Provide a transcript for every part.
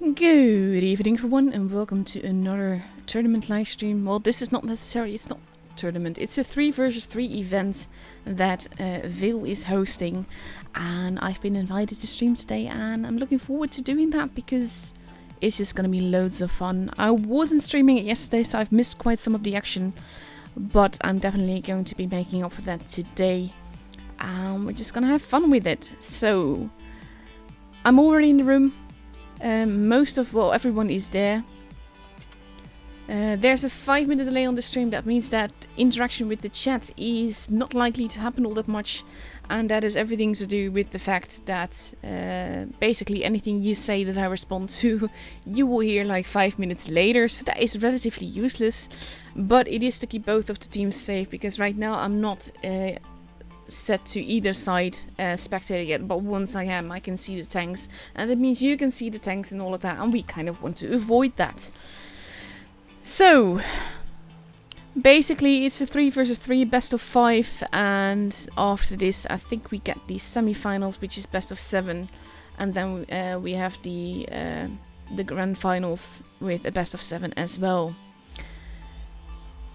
Good evening everyone and welcome to another tournament livestream. Well, this is not necessarily, it's not a tournament, it's a 3 versus 3 event that VE1L is hosting, and I've been invited to stream today and I'm looking forward to doing that because it's just gonna be loads of fun. I wasn't streaming it yesterday, so I've missed quite some of the action, but I'm definitely going to be making up for that today. We're just gonna have fun with it. So I'm already in the room. Everyone is there. There's a 5-minute delay on the stream. That means that interaction with the chat is not likely to happen all that much, and that is everything to do with the fact that basically anything you say that I respond to, you will hear like 5 minutes later, so that is relatively useless, but it is to keep both of the teams safe, because right now I'm not set to either side spectating yet, but once I am, I can see the tanks, and that means you can see the tanks and all of that, and we kind of want to avoid that. So basically it's a 3 versus 3 best of 5, and after this I think we get the semi-finals, which is best of 7, and then we have the grand finals with a best of 7 as well.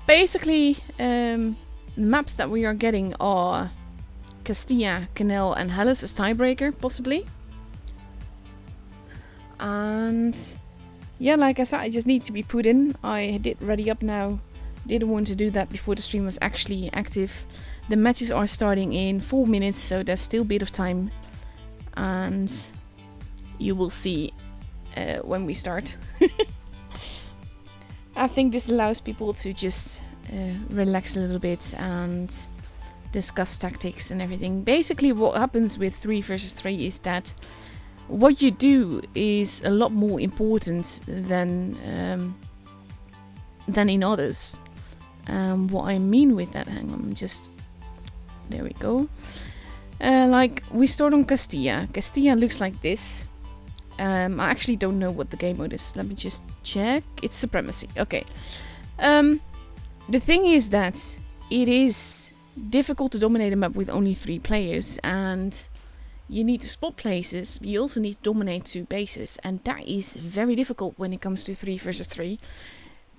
Basically maps that we are getting are Castilla, Canal and Helles as tiebreaker, possibly. And yeah, like I said, I just need to be put in. I did ready up now. Didn't want to do that before the stream was actually active. The matches are starting in 4 minutes, so there's still a bit of time. And you will see when we start. I think this allows people to just relax a little bit and discuss tactics and everything. Basically what happens with 3 versus 3 is that what you do is a lot more important than in others. What I mean with that, hang on, there we go. Like we start on Castilla. Castilla looks like this. I actually don't know what the game mode is. Let me just check. It's Supremacy. Okay. The thing is that it is difficult to dominate a map with only 3 players, and you need to spot places. You also need to dominate 2 bases, and that is very difficult when it comes to 3 versus 3,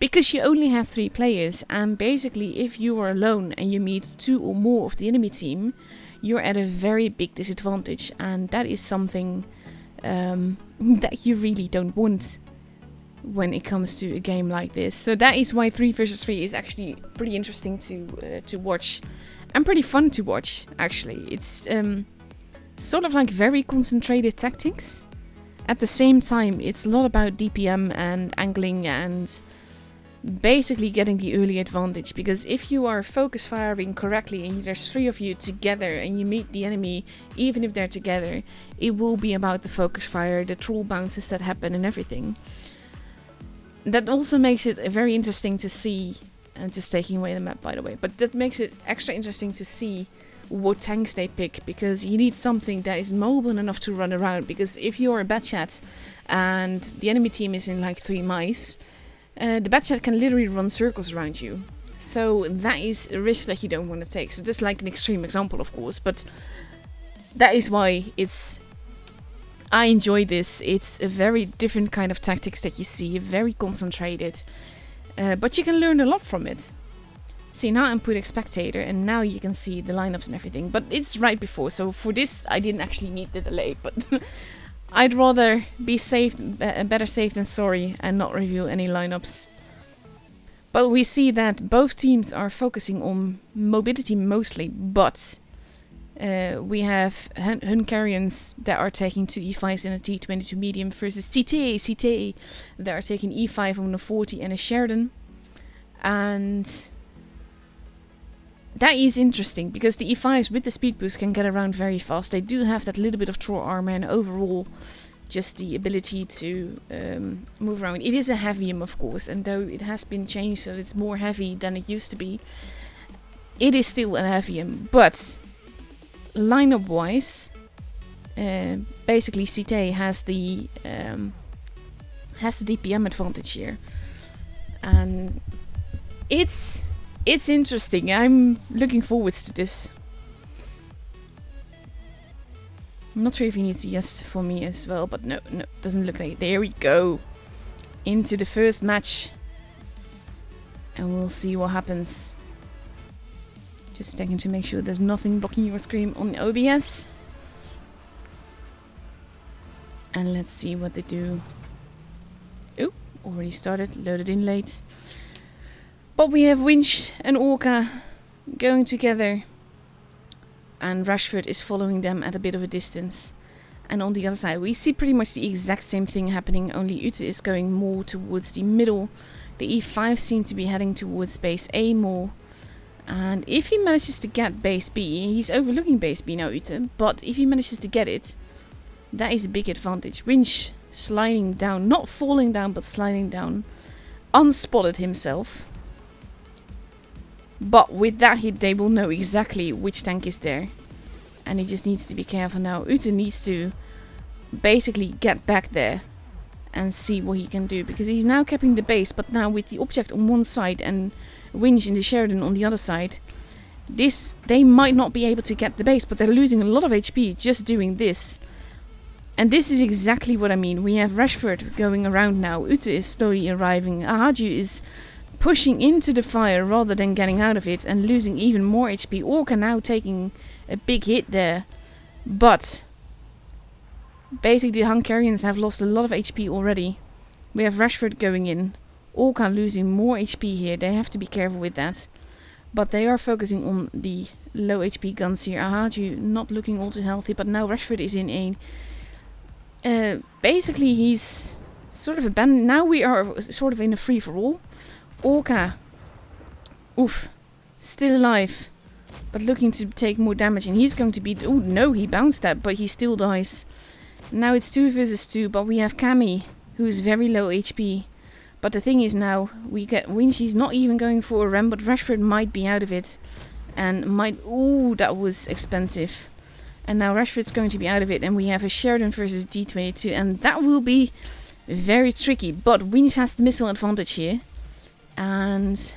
because you only have 3 players, and basically if you are alone and you meet 2 or more of the enemy team, you're at a very big disadvantage, and that is something that you really don't want when it comes to a game like this. So that is why 3 versus 3 is actually pretty interesting to watch, and pretty fun to watch actually. It's sort of like very concentrated tactics. At the same time, it's a lot about DPM and angling and basically getting the early advantage, because if you are focus firing correctly and there's 3 of you together and you meet the enemy, even if they're together, it will be about the focus fire, the troll bounces that happen and everything. That also makes it very interesting to see, and just taking away the map by the way, but that makes it extra interesting to see what tanks they pick, because you need something that is mobile enough to run around, because if you're a bad chat and the enemy team is in like 3 mice, the bad chat can literally run circles around you. So that is a risk that you don't want to take. So this is like an extreme example of course, but that is why I enjoy this. It's a very different kind of tactics that you see, very concentrated, but you can learn a lot from it. See, now I'm putting spectator, and now you can see the lineups and everything, but it's right before, so for this I didn't actually need the delay, but I'd rather be safe, better safe than sorry, and not review any lineups. But we see that both teams are focusing on mobility mostly, but we have Hungarians that are taking 2 E5s in a T22 medium versus CT that are taking E5 on a 40 and a Sheridan. And that is interesting, because the E5s with the speed boost can get around very fast. They do have that little bit of troll armor, and overall just the ability to move around. It is a heavium of course, and though it has been changed so that it's more heavy than it used to be, it is still a heavium. But lineup wise, basically CT has the DPM advantage here, and it's interesting. I'm looking forward to this. I'm not sure if he needs a yes for me as well, but no, doesn't look like it. There we go. Into the first match. And we'll see what happens. Just checking to make sure there's nothing blocking your screen on the OBS. And let's see what they do. Oh, already started, loaded in late. But we have Winch and Orca going together. And Rashford is following them at a bit of a distance. And on the other side, we see pretty much the exact same thing happening, only Ute is going more towards the middle. The E5 seem to be heading towards base A more. And if he manages to get base B, he's overlooking base B now, Ute. But if he manages to get it, that is a big advantage. Winch sliding down, not falling down, but sliding down. Unspotted himself. But with that hit, they will know exactly which tank is there. And he just needs to be careful now. Ute needs to basically get back there and see what he can do. Because he's now capping the base, but now with the object on one side and Winch in the Sheridan on the other side, they might not be able to get the base, but they're losing a lot of HP just doing this. And this is exactly what I mean. We have Rashford going around now. Ute is slowly arriving. Ahaju is pushing into the fire rather than getting out of it and losing even more HP. Orca now taking a big hit there. But basically the Hungarians have lost a lot of HP already. We have Rashford going in. Orca losing more HP here. They have to be careful with that. But they are focusing on the low HP guns here. Ahaju not looking all too healthy. But now Rashford is in a... basically he's sort of abandoned. Now we are sort of in a free-for-all. Orca. Oof. Still alive. But looking to take more damage. And he's going to be... Oh no, he bounced that. But he still dies. Now it's 2 versus 2. But we have Cammy, who's very low HP. But the thing is now, we get Winch. He's not even going for a ram, but Rashford might be out of it. And might... Ooh, that was expensive. And now Rashford's going to be out of it. And we have a Sheridan versus D22. And that will be very tricky. But Winch has the missile advantage here. And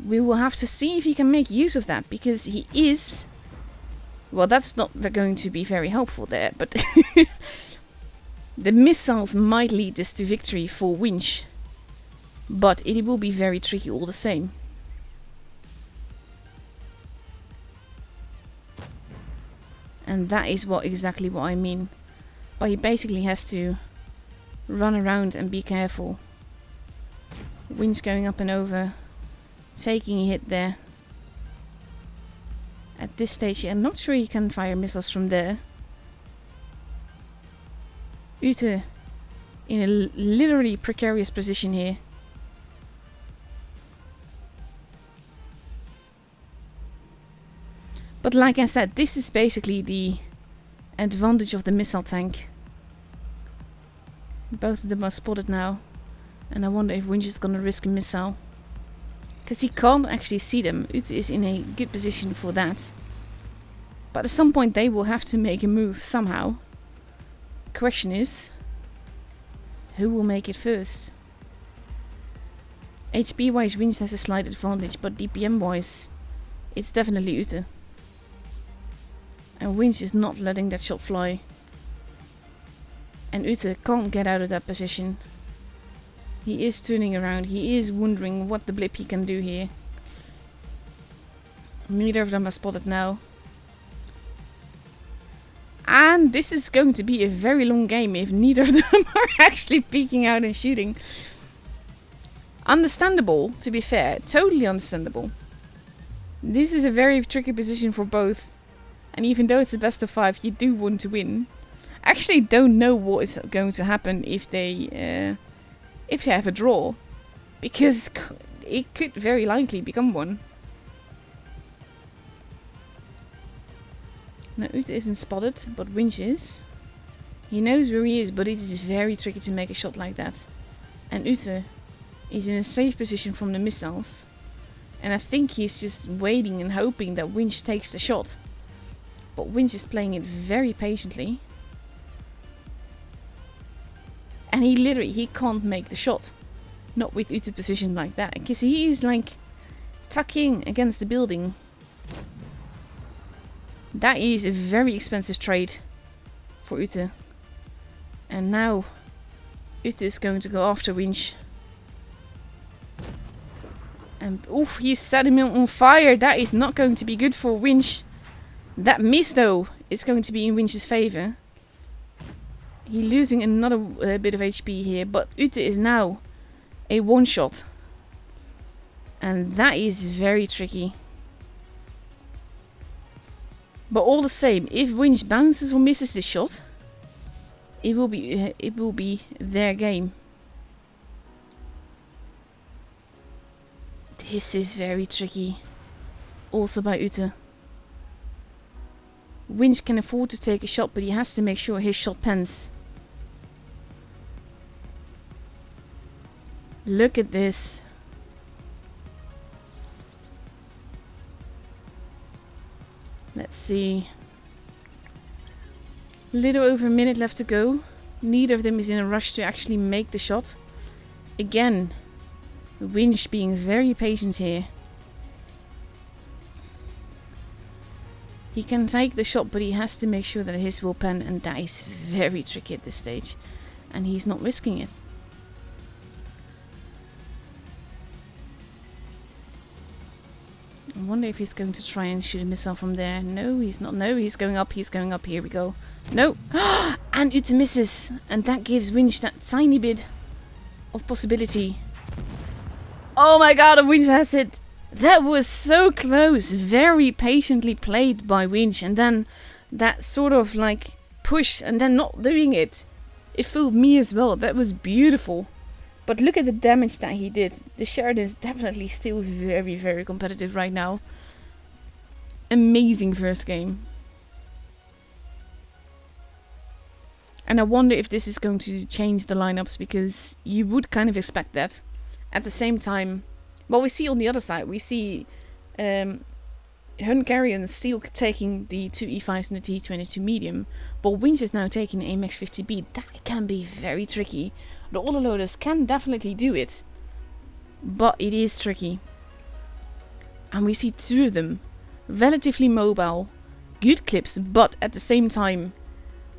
we will have to see if he can make use of that. Because he is... Well, that's not going to be very helpful there. But... The missiles might lead this to victory for Winch, but it will be very tricky all the same. And that is exactly what I mean. But he basically has to run around and be careful. Winch going up and over, taking a hit there. At this stage, I'm not sure he can fire missiles from there. Ute in a literally precarious position here. But like I said, this is basically the advantage of the missile tank. Both of them are spotted now. And I wonder if Winch is going to risk a missile. Because he can't actually see them. Ute is in a good position for that. But at some point they will have to make a move somehow. Question is, who will make it first? HP wise, Winch has a slight advantage, but DPM wise, it's definitely Ute. And Winch is not letting that shot fly. And Ute can't get out of that position. He is turning around, he is wondering what the blip he can do here. Neither of them are spotted now. And this is going to be a very long game if neither of them are actually peeking out and shooting. Understandable, to be fair. Totally understandable. This is a very tricky position for both. And even though it's a best of 5, you do want to win. I actually don't know what is going to happen if they have a draw. Because it could very likely become one. Now Ute isn't spotted, but Winch is. He knows where he is, but it is very tricky to make a shot like that. And Ute is in a safe position from the missiles. And I think he's just waiting and hoping that Winch takes the shot. But Winch is playing it very patiently. And he can't make the shot. Not with Ute position like that. Because he is like tucking against the building. That is a very expensive trade for Ute. And now Ute is going to go after Winch. And oof, he's setting him on fire. That is not going to be good for Winch. That miss though is going to be in Winch's favor. He's losing another bit of HP here, but Ute is now a one-shot. And that is very tricky. But all the same, if Winch bounces or misses this shot, it will be their game. This is very tricky. Also by Ute. Winch can afford to take a shot, but he has to make sure his shot pans. Look at this. Let's see. A little over a minute left to go. Neither of them is in a rush to actually make the shot. Again, Winch being very patient here. He can take the shot, but he has to make sure that his will pen, and that is very tricky at this stage. And he's not risking it. I wonder if he's going to try and shoot a missile from there. No, he's not. No, he's going up. He's going up. Here we go. No. And Ute misses. And that gives Winch that tiny bit of possibility. Oh my god, Winch has it. That was so close. Very patiently played by Winch. And then that sort of like push and then not doing it. It fooled me as well. That was beautiful. But look at the damage that he did. The Sheridan is definitely still very, very competitive right now. Amazing first game. And I wonder if this is going to change the lineups, because you would kind of expect that. At the same time, well, we see on the other side, we see Hungarian still taking the 2 E5s and the T22 medium. But Winch is now taking the AMX 50B. That can be very tricky. The autoloaders can definitely do it, but it is tricky. And we see two of them, relatively mobile, good clips, but at the same time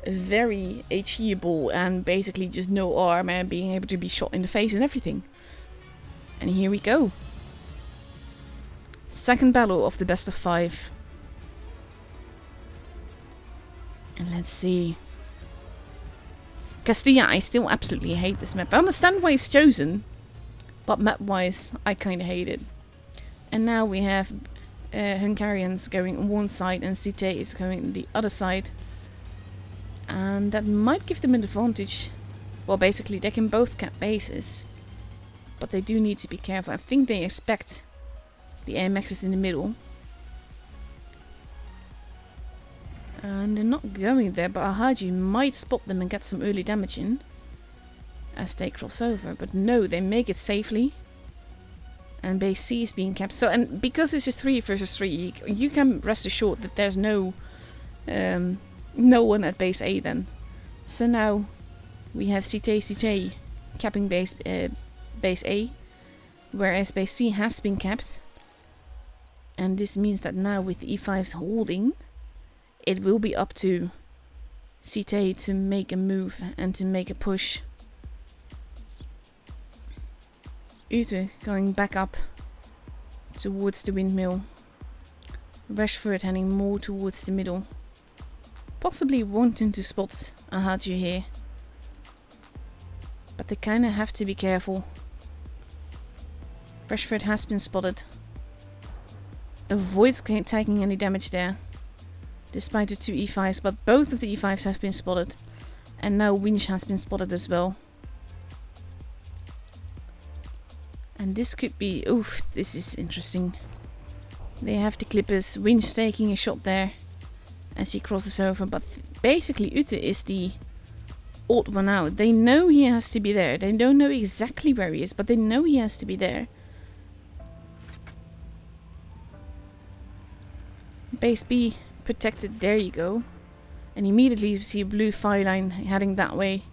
very HE-able and basically just no arm and being able to be shot in the face and everything. And here we go. Second battle of the best of 5. And let's see. Castilla, I still absolutely hate this map. I understand why it's chosen, but map-wise, I kind of hate it. And now we have Hungarians going on one side and CT is going on the other side. And that might give them an advantage. Well, basically, they can both cap bases, but they do need to be careful. I think they expect the AMXs in the middle. And they're not going there, but Ahadi might spot them and get some early damage in as they cross over. But no, they make it safely. And base C is being kept. So, and because this is 3 versus 3, you can rest assured that there's no one at base A then. So now we have CT capping base A, whereas base C has been capped. And this means that now with the E5s holding, it will be up to CT to make a move and to make a push. Ute going back up towards the windmill. Rashford heading more towards the middle. Possibly wanting to spot Ahadi here. But they kind of have to be careful. Rashford has been spotted. Avoids taking any damage there. Despite the 2 E5s, but both of the E5s have been spotted. And now Winch has been spotted as well. And this could be... oof, this is interesting. They have the clippers. Winch taking a shot there as he crosses over. But basically Ute is the odd one out. They know he has to be there. They don't know exactly where he is, but they know he has to be there. Base B protected, there you go. And immediately you see a blue fire line heading that way.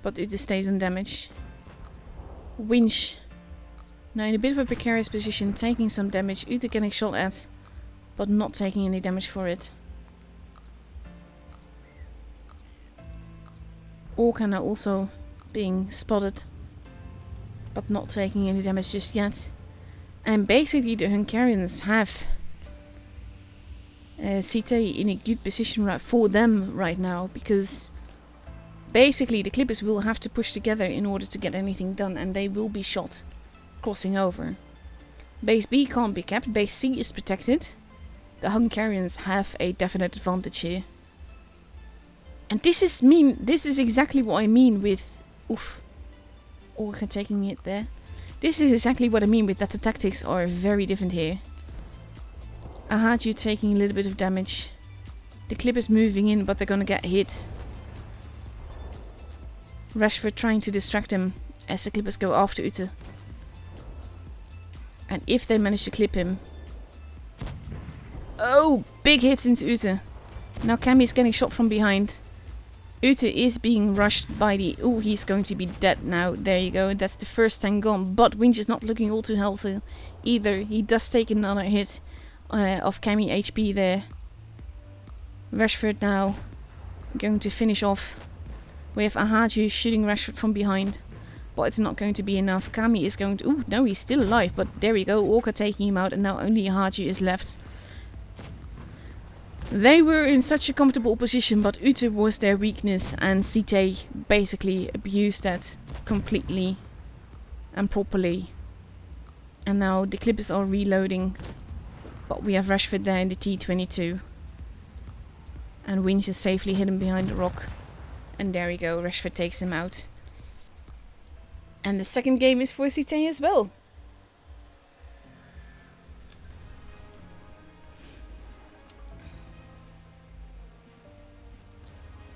But Ute stays on damage. Winch now in a bit of a precarious position, taking some damage. Ute getting shot at. but not taking any damage for it. Orca now also being spotted, but not taking any damage just yet. And basically the Hungarians have CT in a good position for them right now, because basically the Clippers will have to push together in order to get anything done, and they will be shot crossing over. Base B can't be kept, base C is protected. The Hungarians have a definite advantage here. And this is exactly what I mean with... Oof. Orca taking it there. This is exactly what I mean with that the tactics are very different here. Ahaju taking a little bit of damage. The Clippers moving in, but they're gonna get hit. Rashford trying to distract him as the Clippers go after Ute. And if they manage to clip him... Oh! Big hits into Ute. Now Cammy is getting shot from behind. Ute is being rushed by the... Oh, he's going to be dead now. There you go. That's the first tank gone. But Winch is not looking all too healthy either. He does take another hit of Cammy HP there. Rashford now going to finish off. We have Ahaju shooting Rashford from behind. But it's not going to be enough. Cammy is going to... Oh, no, he's still alive. But there we go. Orca taking him out. And now only Ahaju is left. They were in such a comfortable position, but Ute was their weakness, and CT basically abused that completely and properly. And now the Clippers are reloading, but we have Rashford there in the T22. And Winch is safely hidden behind the rock. And there we go, Rashford takes him out. And the second game is for CT as well.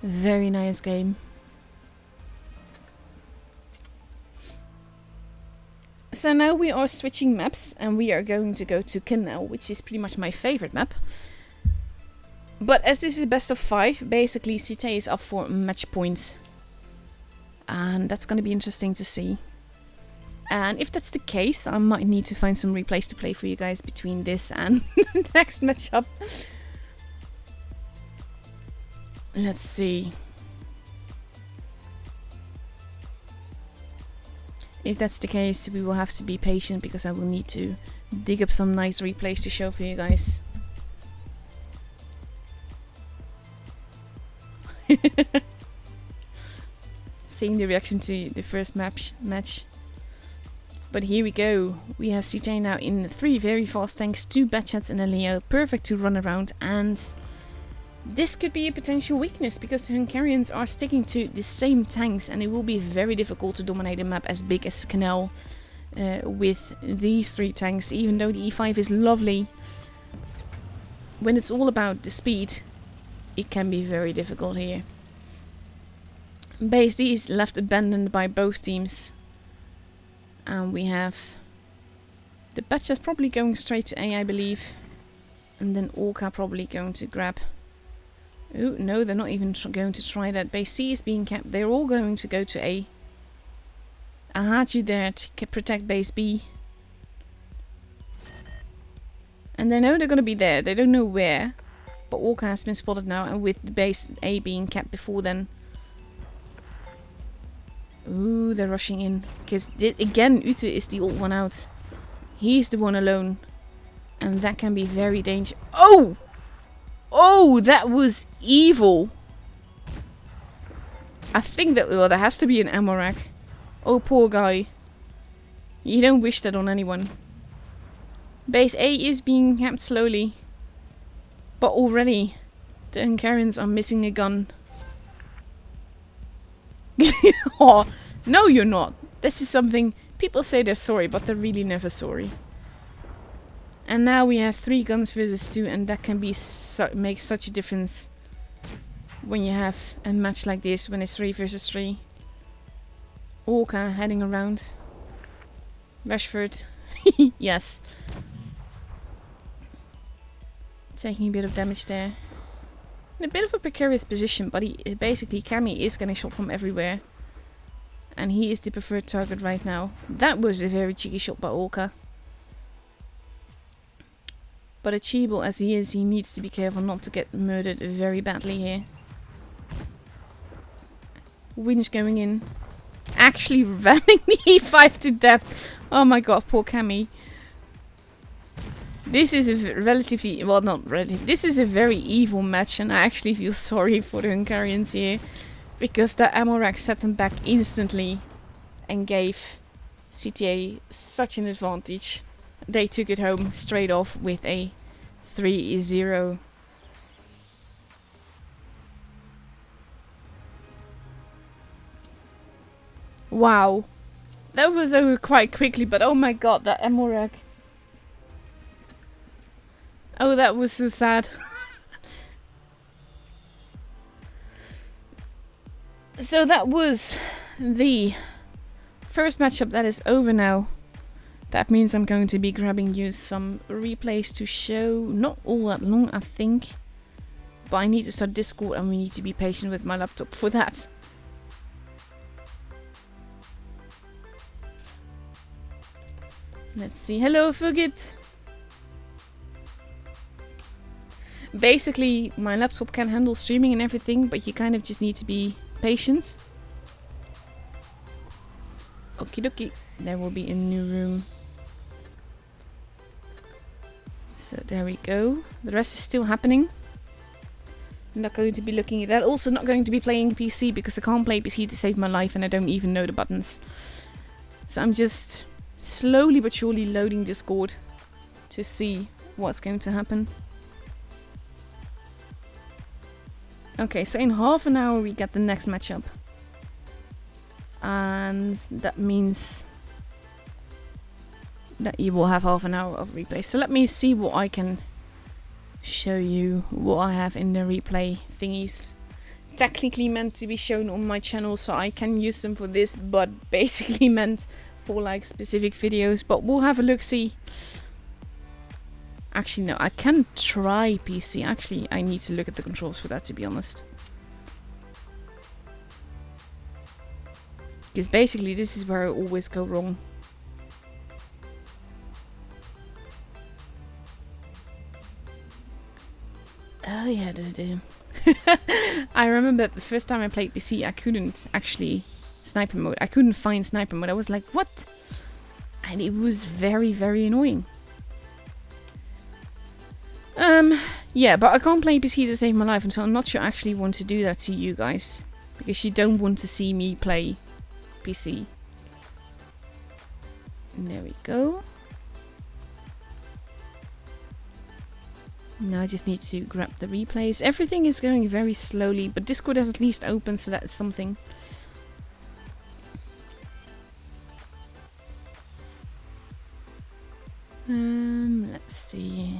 Very nice game. So now we are switching maps and we are going to go to Canal, which is pretty much my favorite map. But as this is best of 5, basically CT is up for match points. And that's going to be interesting to see. And if that's the case, I might need to find some replays to play for you guys between this and the next matchup. Let's see. If that's the case, we will have to be patient because I will need to dig up some nice replays to show for you guys. Seeing the reaction to the first match. But here we go. We have CT now in 3 very fast tanks, 2 Batchats and a Leo. Perfect to run around, and this could be a potential weakness because the Hungarians are sticking to the same tanks, and it will be very difficult to dominate a map as big as Canal with these 3 tanks. Even though the E5 is lovely, when it's all about the speed, it can be very difficult here. Base D is left abandoned by both teams. And we have the Batchat probably going straight to A, I believe. And then Orca probably going to grab... Oh, no, they're not even going to try that. Base C is being kept. They're all going to go to A. Ahaju there to protect base B. And they know they're going to be there. They don't know where. But Orca has been spotted now. And with the base A being kept before then. Ooh, they're rushing in. Because, again, Ute is the old one out. He's the one alone. And that can be very dangerous. Oh! Oh, that was evil. I think that... Well, there has to be an ammo rack. Oh, poor guy. You don't wish that on anyone. Base A is being capped slowly. But already, the Hungarians are missing a gun. Oh, no, you're not. This is something... People say they're sorry, but they're really never sorry. And now we have 3 guns versus 2, and that can be make such a difference when you have a match like this, when it's 3 versus 3. Orca heading around. Rashford. Yes. Taking a bit of damage there. In a bit of a precarious position, but basically Cammy is getting shot from everywhere. And he is the preferred target right now. That was a very cheeky shot by Orca. But achievable as he is, he needs to be careful not to get murdered very badly here. Winch going in. Actually ramming the E5 to death. Oh my god, poor Cammy. This is a relatively, well, not relatively, this is a very evil match, and I actually feel sorry for the Hungarians here, because that ammo rack set them back instantly and gave CTA such an advantage. They took it home straight off with a 3-0. Wow. That was over quite quickly, but oh my god, that ammo rack. Oh, that was so sad. So that was the first matchup that is over now. That means I'm going to be grabbing you some replays to show. Not all that long, I think. But I need to start Discord and we need to be patient with my laptop for that. Let's see. Hello, Fugit. Basically, my laptop can handle streaming and everything, but you kind of just need to be patient. Okie dokie. There will be a new room. So there we go. The rest is still happening. I'm not going to be looking at that. Also not going to be playing PC because I can't play PC to save my life and I don't even know the buttons. So I'm just slowly but surely loading Discord to see what's going to happen. Okay, so in half an hour we get the next matchup. And that means that you will have half an hour of replay. So let me see what I can show you, what I have in the replay thingies. Technically meant to be shown on my channel, so I can use them for this, but basically meant for like specific videos. But we'll have a look, see. Actually, no, I can try PC. Actually, I need to look at the controls for that, to be honest. Because basically, this is where I always go wrong. Oh yeah, I remember that the first time I played PC, I couldn't actually sniper mode. I couldn't find sniper mode. I was like, what? And it was very, very annoying. Yeah, but I can't play PC to save my life, and so I'm not sure I actually want to do that to you guys. Because you don't want to see me play PC. There we go. Now I just need to grab the replays. Everything is going very slowly, but Discord has at least opened, so that's something. Let's see.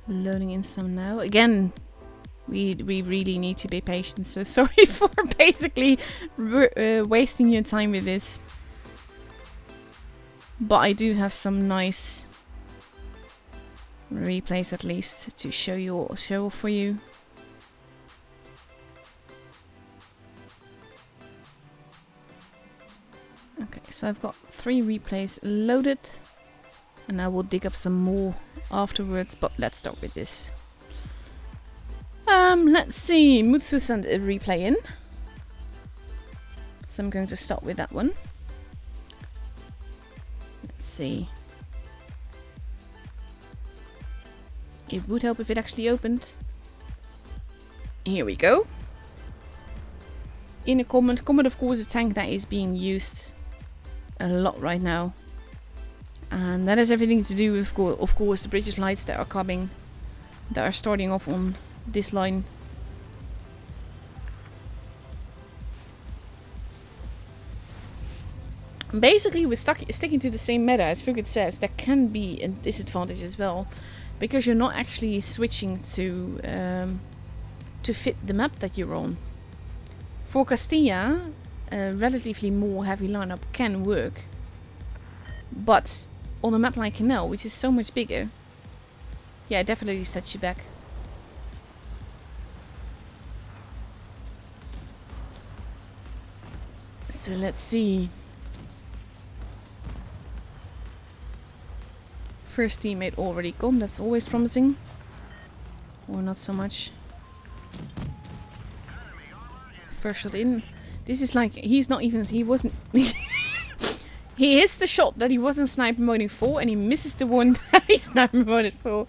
Loading in some now. Again, we really need to be patient, so sorry for basically wasting your time with this. But I do have some nice replays at least to show for you. Okay, so I've got 3 replays loaded, and I will dig up some more afterwards, but let's start with this. Let's see, Mutsu sent a replay in, so I'm going to start with that one. Let's see. It would help if it actually opened. Here we go. In a comment, of course, a tank that is being used a lot right now. And that has everything to do with, of course, the British lights that are coming, that are starting off on this line. Basically, with sticking to the same meta, as Fugit says, there can be a disadvantage as well, because you're not actually switching to fit the map that you're on. For Castilla, a relatively more heavy lineup can work, but on a map like Canal, which is so much bigger, yeah, it definitely sets you back. So let's see. First teammate already gone, that's always promising. Or not so much. First shot in. This is like, he's not even, he wasn't... He hits the shot that he wasn't sniper moding for, and he misses the one that he sniper moded for.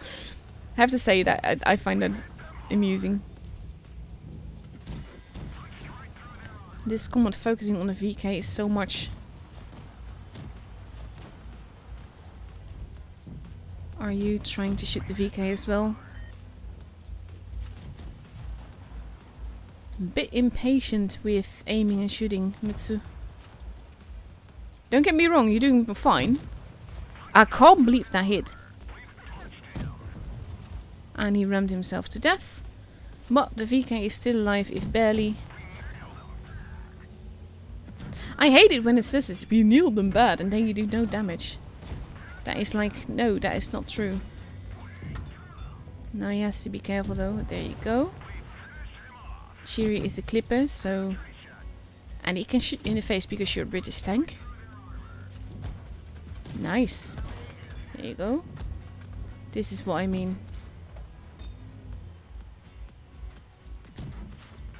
I have to say that I find that amusing. This comment focusing on the VK is so much. Are you trying to shoot the VK as well? A bit impatient with aiming and shooting, Mitsu. Don't get me wrong, you're doing fine. I can't believe that hit. And he rammed himself to death. But the VK is still alive, if barely. I hate it when it says it's we nailed them bad and then you do no damage. That is like, no, that is not true. Now he has to be careful though. There you go. Cheery is a clipper, so... And he can shoot you in the face because you're a British tank. Nice. There you go. This is what I mean.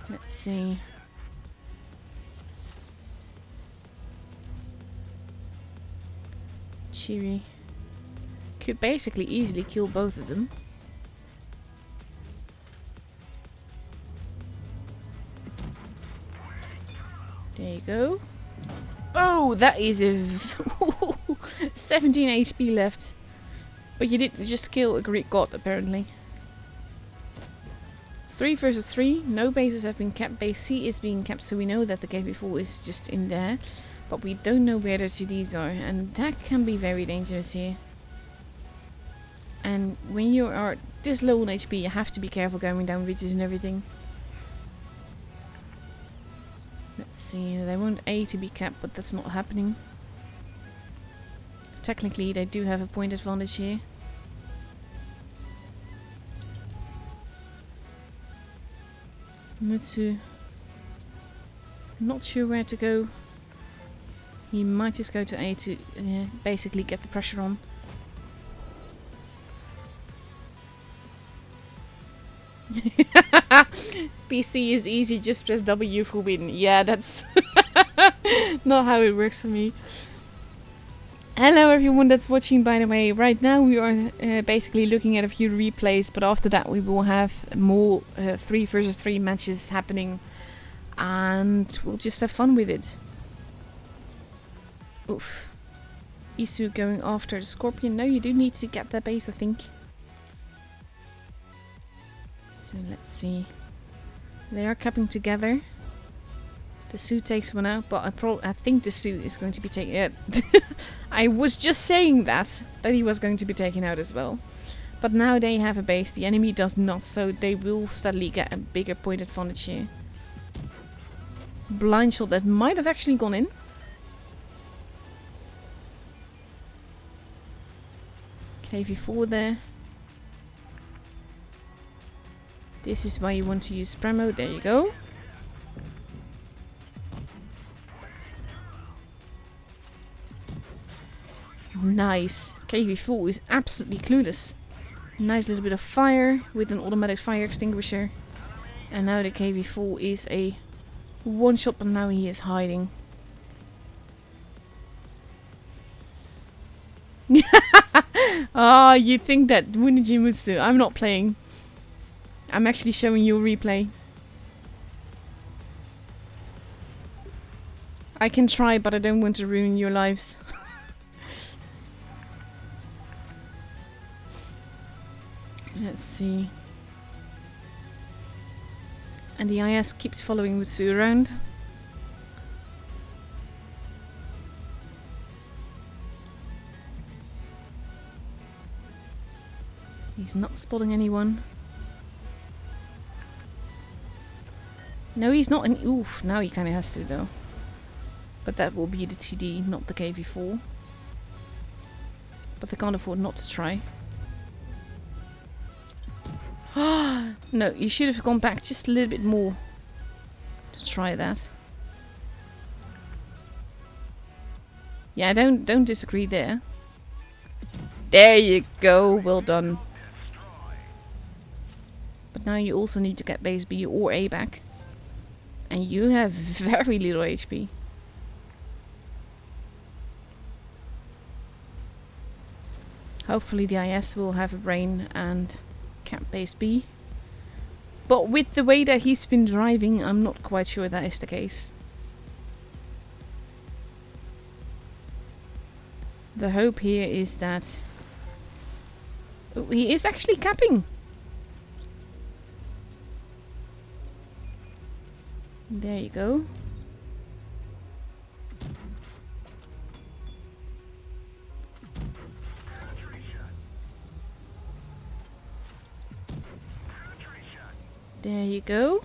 Let's see. Cheery could basically easily kill both of them. There you go. Oh, that is a 17 HP left. But you didn't just kill a Greek god, apparently. 3 versus 3. No bases have been kept. Base C is being kept, so we know that the KV4 is just in there. But we don't know where the TDs are, and that can be very dangerous here. And when you are this low on HP, you have to be careful going down ridges and everything. Let's see, they want A to be kept, but that's not happening. Technically, they do have a point advantage here. Mutsu, not sure where to go. He might just go to A to basically get the pressure on. PC is easy, just press W for win. Yeah, that's not how it works for me. Hello everyone that's watching, by the way. Right now we are basically looking at a few replays, but after that we will have more 3 versus 3 matches happening. And we'll just have fun with it. Oof. Isu going after the Scorpion. No, you do need to get that base, I think. So let's see. They are coming together. The suit takes one out, but I think the suit is going to be taken. I was just saying that he was going to be taken out as well. But now they have a base. The enemy does not, so they will steadily get a bigger point advantage here. Blind shot that might have actually gone in. KV4 there. This is why you want to use Premo. There you go. Nice. KV4 is absolutely clueless. Nice little bit of fire with an automatic fire extinguisher. And now the KV4 is a one shot, but now he is hiding. Ah, you think that, wouldn't you, Mutsu? I'm not playing. I'm actually showing you a replay. I can try, but I don't want to ruin your lives. Let's see. And the IS keeps following Mutsu around. He's not spotting anyone. No, he's not. Oof, now he kind of has to though. But that will be the TD, not the KV4. But they can't afford not to try. No, you should have gone back just a little bit more to try that. Yeah, don't disagree there. There you go, well done. But now you also need to get base B or A back. And you have very little HP. Hopefully the IS will have a brain and cap base B. But with the way that he's been driving, I'm not quite sure that is the case. The hope here is that... Oh, he is actually capping! There you go. There you go.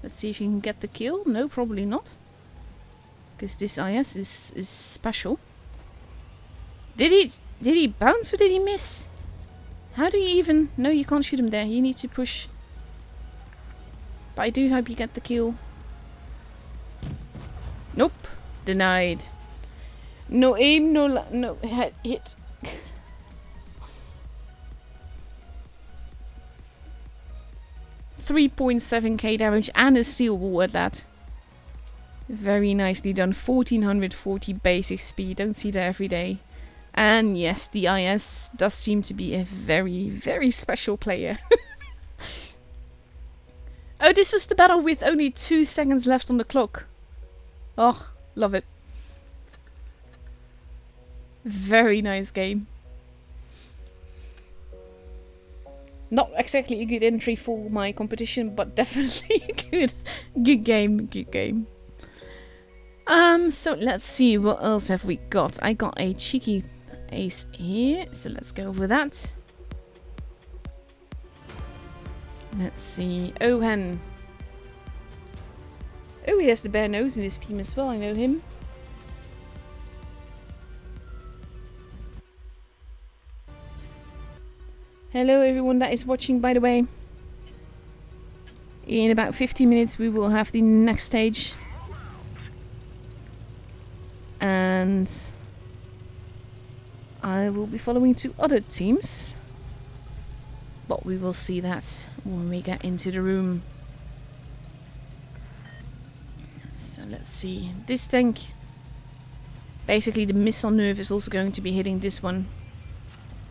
Let's see if you can get the kill. No, probably not. Because this IS is special. Did he bounce or did he miss? How do you even... No, you can't shoot him there. You need to push. But I do hope you get the kill. Nope. Denied. No aim, no hit. 3.7k damage and a seal wall at that. Very nicely done. 1440 basic speed. Don't see that every day. And yes, the IS does seem to be a very, very special player. Oh, this was the battle with only 2 seconds left on the clock. Oh, love it. Very nice game. Not exactly a good entry for my competition, but definitely good game, good game. So let's see, what else have we got? I got a cheeky ace here, so let's go over that. Let's see, Owen. Oh, he has the bare nose in his team as well, I know him. Hello everyone that is watching, by the way. In about 15 minutes we will have the next stage. And I will be following 2 other teams. But we will see that when we get into the room. So let's see. This tank, basically the missile nerve is also going to be hitting this one.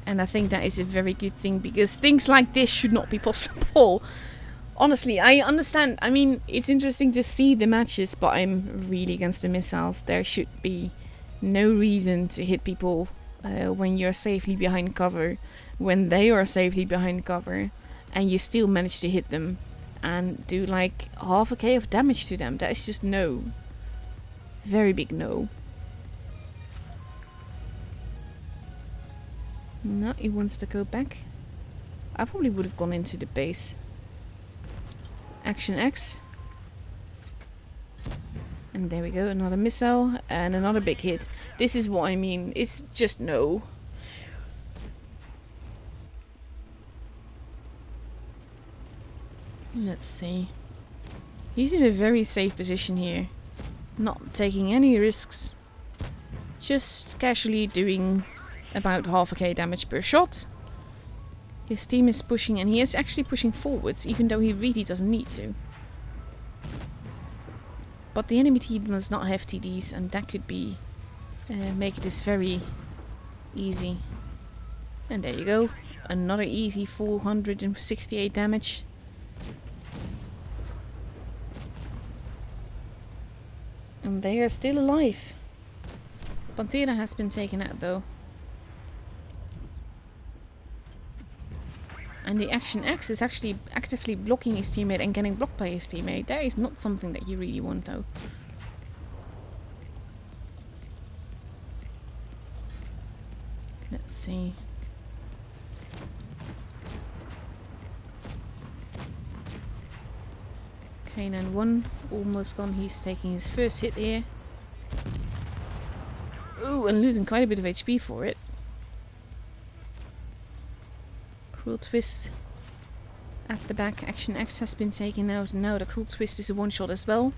And I think that is a very good thing, because things like this should not be possible. Honestly, I understand. I mean, it's interesting to see the matches, but I'm really against the missiles. There should be no reason to hit people when you're safely behind cover, when they are safely behind cover, and you still manage to hit them and do like half a K of damage to them. That is just no. Very big no. No, he wants to go back. I probably would have gone into the base. Action X. And there we go, another missile and another big hit. This is what I mean. It's just no. Let's see. He's in a very safe position here. Not taking any risks. Just casually doing about half a K damage per shot. His team is pushing, and he is actually pushing forwards, even though he really doesn't need to. But the enemy team does not have TDs, and that could be make this very easy. And there you go, another easy 468 damage. And they are still alive. Pantera has been taken out though. And the Action X is actually actively blocking his teammate and getting blocked by his teammate. That is not something that you really want though. Let's see. K91 almost gone. He's taking his first hit here. Ooh, and losing quite a bit of HP for it. Cruel Twist at the back. Action X has been taken out. And now the Cruel Twist is a one-shot as well.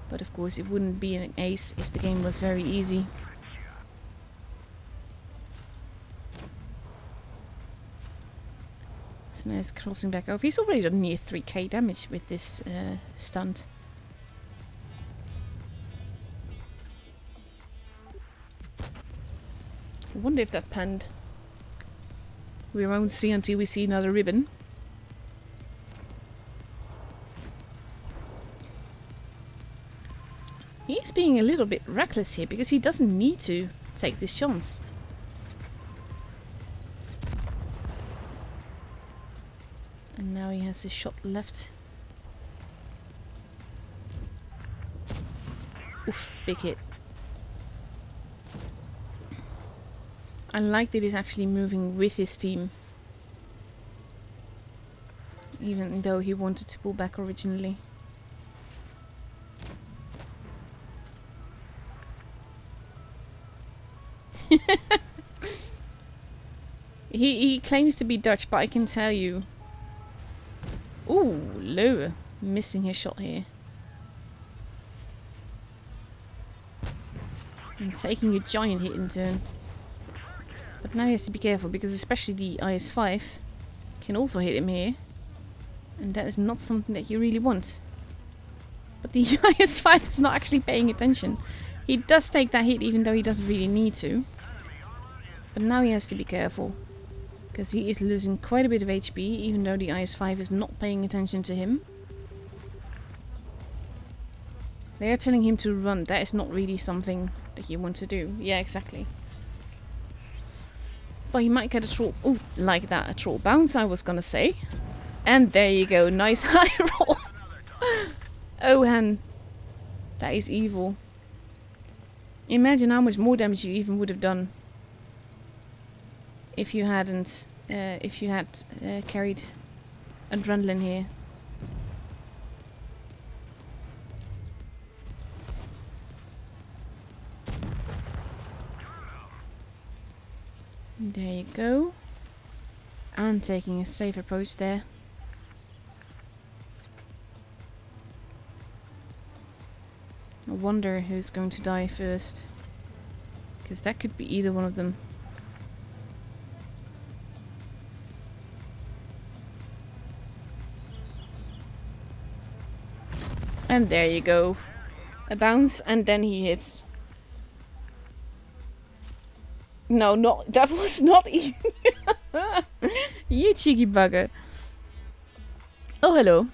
But of course it wouldn't be an ace if the game was very easy. So now he's crossing back over. He's already done near 3k damage with this stunt. I wonder if that panned. We won't see until we see another ribbon. He's being a little bit reckless here because he doesn't need to take this chance. And now he has his shot left. Oof, big hit. I like that he's actually moving with his team. Even though he wanted to pull back originally. He claims to be Dutch, but I can tell you. Ooh, low. Missing his shot here. And taking a giant hit in turn. But now he has to be careful because especially the IS-5 can also hit him here. And that is not something that you really want. But the IS-5 is not actually paying attention. He does take that hit even though he doesn't really need to. But now he has to be careful. Because he is losing quite a bit of HP even though the IS-5 is not paying attention to him. They are telling him to run. That is not really something that you want to do. Yeah, exactly. But he might get a troll. Oh, like that. A troll bounce, I was gonna say. And there you go. Nice high roll. Oh, Han. That is evil. Imagine how much more damage you even would have done. If you hadn't. If you had carried adrenaline here. There you go. And taking a safe approach there. I wonder who's going to die first. Because that could be either one of them. And there you go. A bounce and then he hits. No, not that was not even. You cheeky bugger. Oh, hello.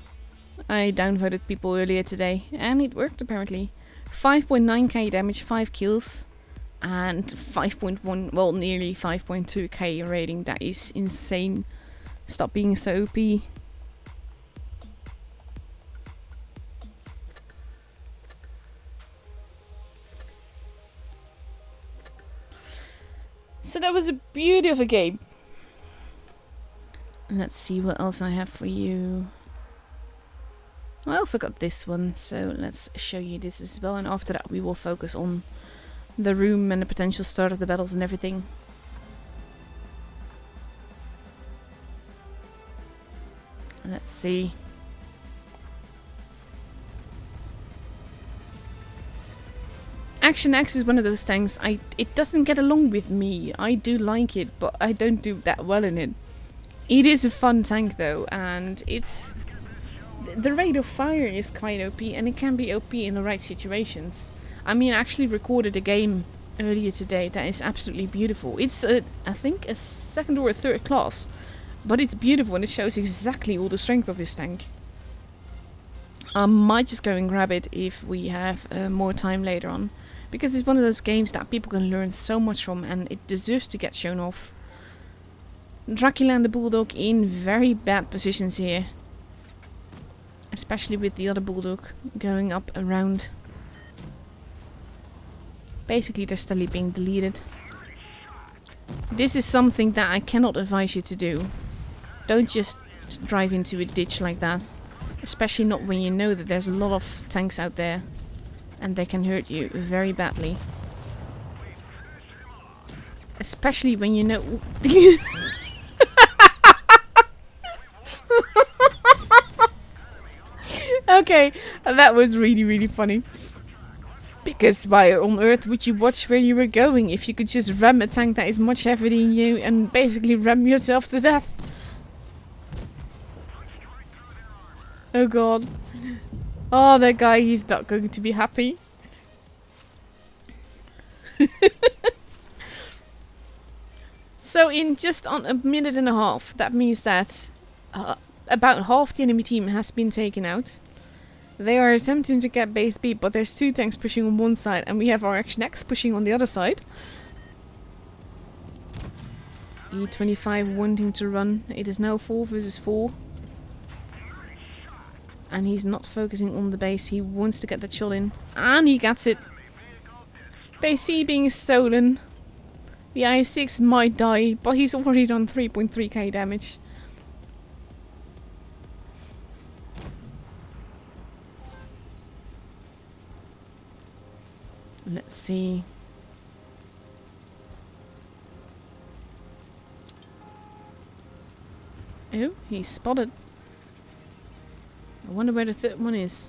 I downvoted people earlier today and it worked apparently. 5.9k damage, 5 kills, and 5.1, well, nearly 5.2k rating. That is insane. Stop being so OP. So that was a beauty of a game. Let's see what else I have for you. I also got this one, so let's show you this as well. And after that we will focus on the room and the potential start of the battles and everything. Let's see. Action X is one of those tanks, it doesn't get along with me. I do like it, but I don't do that well in it. It is a fun tank though, and it's... The rate of fire is quite OP, and it can be OP in the right situations. I mean, I actually recorded a game earlier today that is absolutely beautiful. It's, I think, a second or a third class. But it's beautiful, and it shows exactly all the strength of this tank. I might just go and grab it if we have more time later on. Because it's one of those games that people can learn so much from, and it deserves to get shown off. Dracula and the Bulldog in very bad positions here. Especially with the other Bulldog going up around. Basically they're steadily being deleted. This is something that I cannot advise you to do. Don't just drive into a ditch like that. Especially not when you know that there's a lot of tanks out there. And they can hurt you very badly. Especially when you know... Okay, that was really, really funny. Because why on earth would you watch where you were going if you could just ram a tank that is much heavier than you and basically ram yourself to death? Oh god. Oh, that guy, he's not going to be happy. So in just on a minute and a half, that means that about half the enemy team has been taken out. They are attempting to get base B, but there's 2 tanks pushing on one side and we have our Action X pushing on the other side. E25 wanting to run. It is now 4 versus 4. And he's not focusing on the base. He wants to get that shot in. And he gets it. Base C being stolen. The I6 might die, but he's already done 3.3k damage. Let's see. Oh, he's spotted. I wonder where the third one is.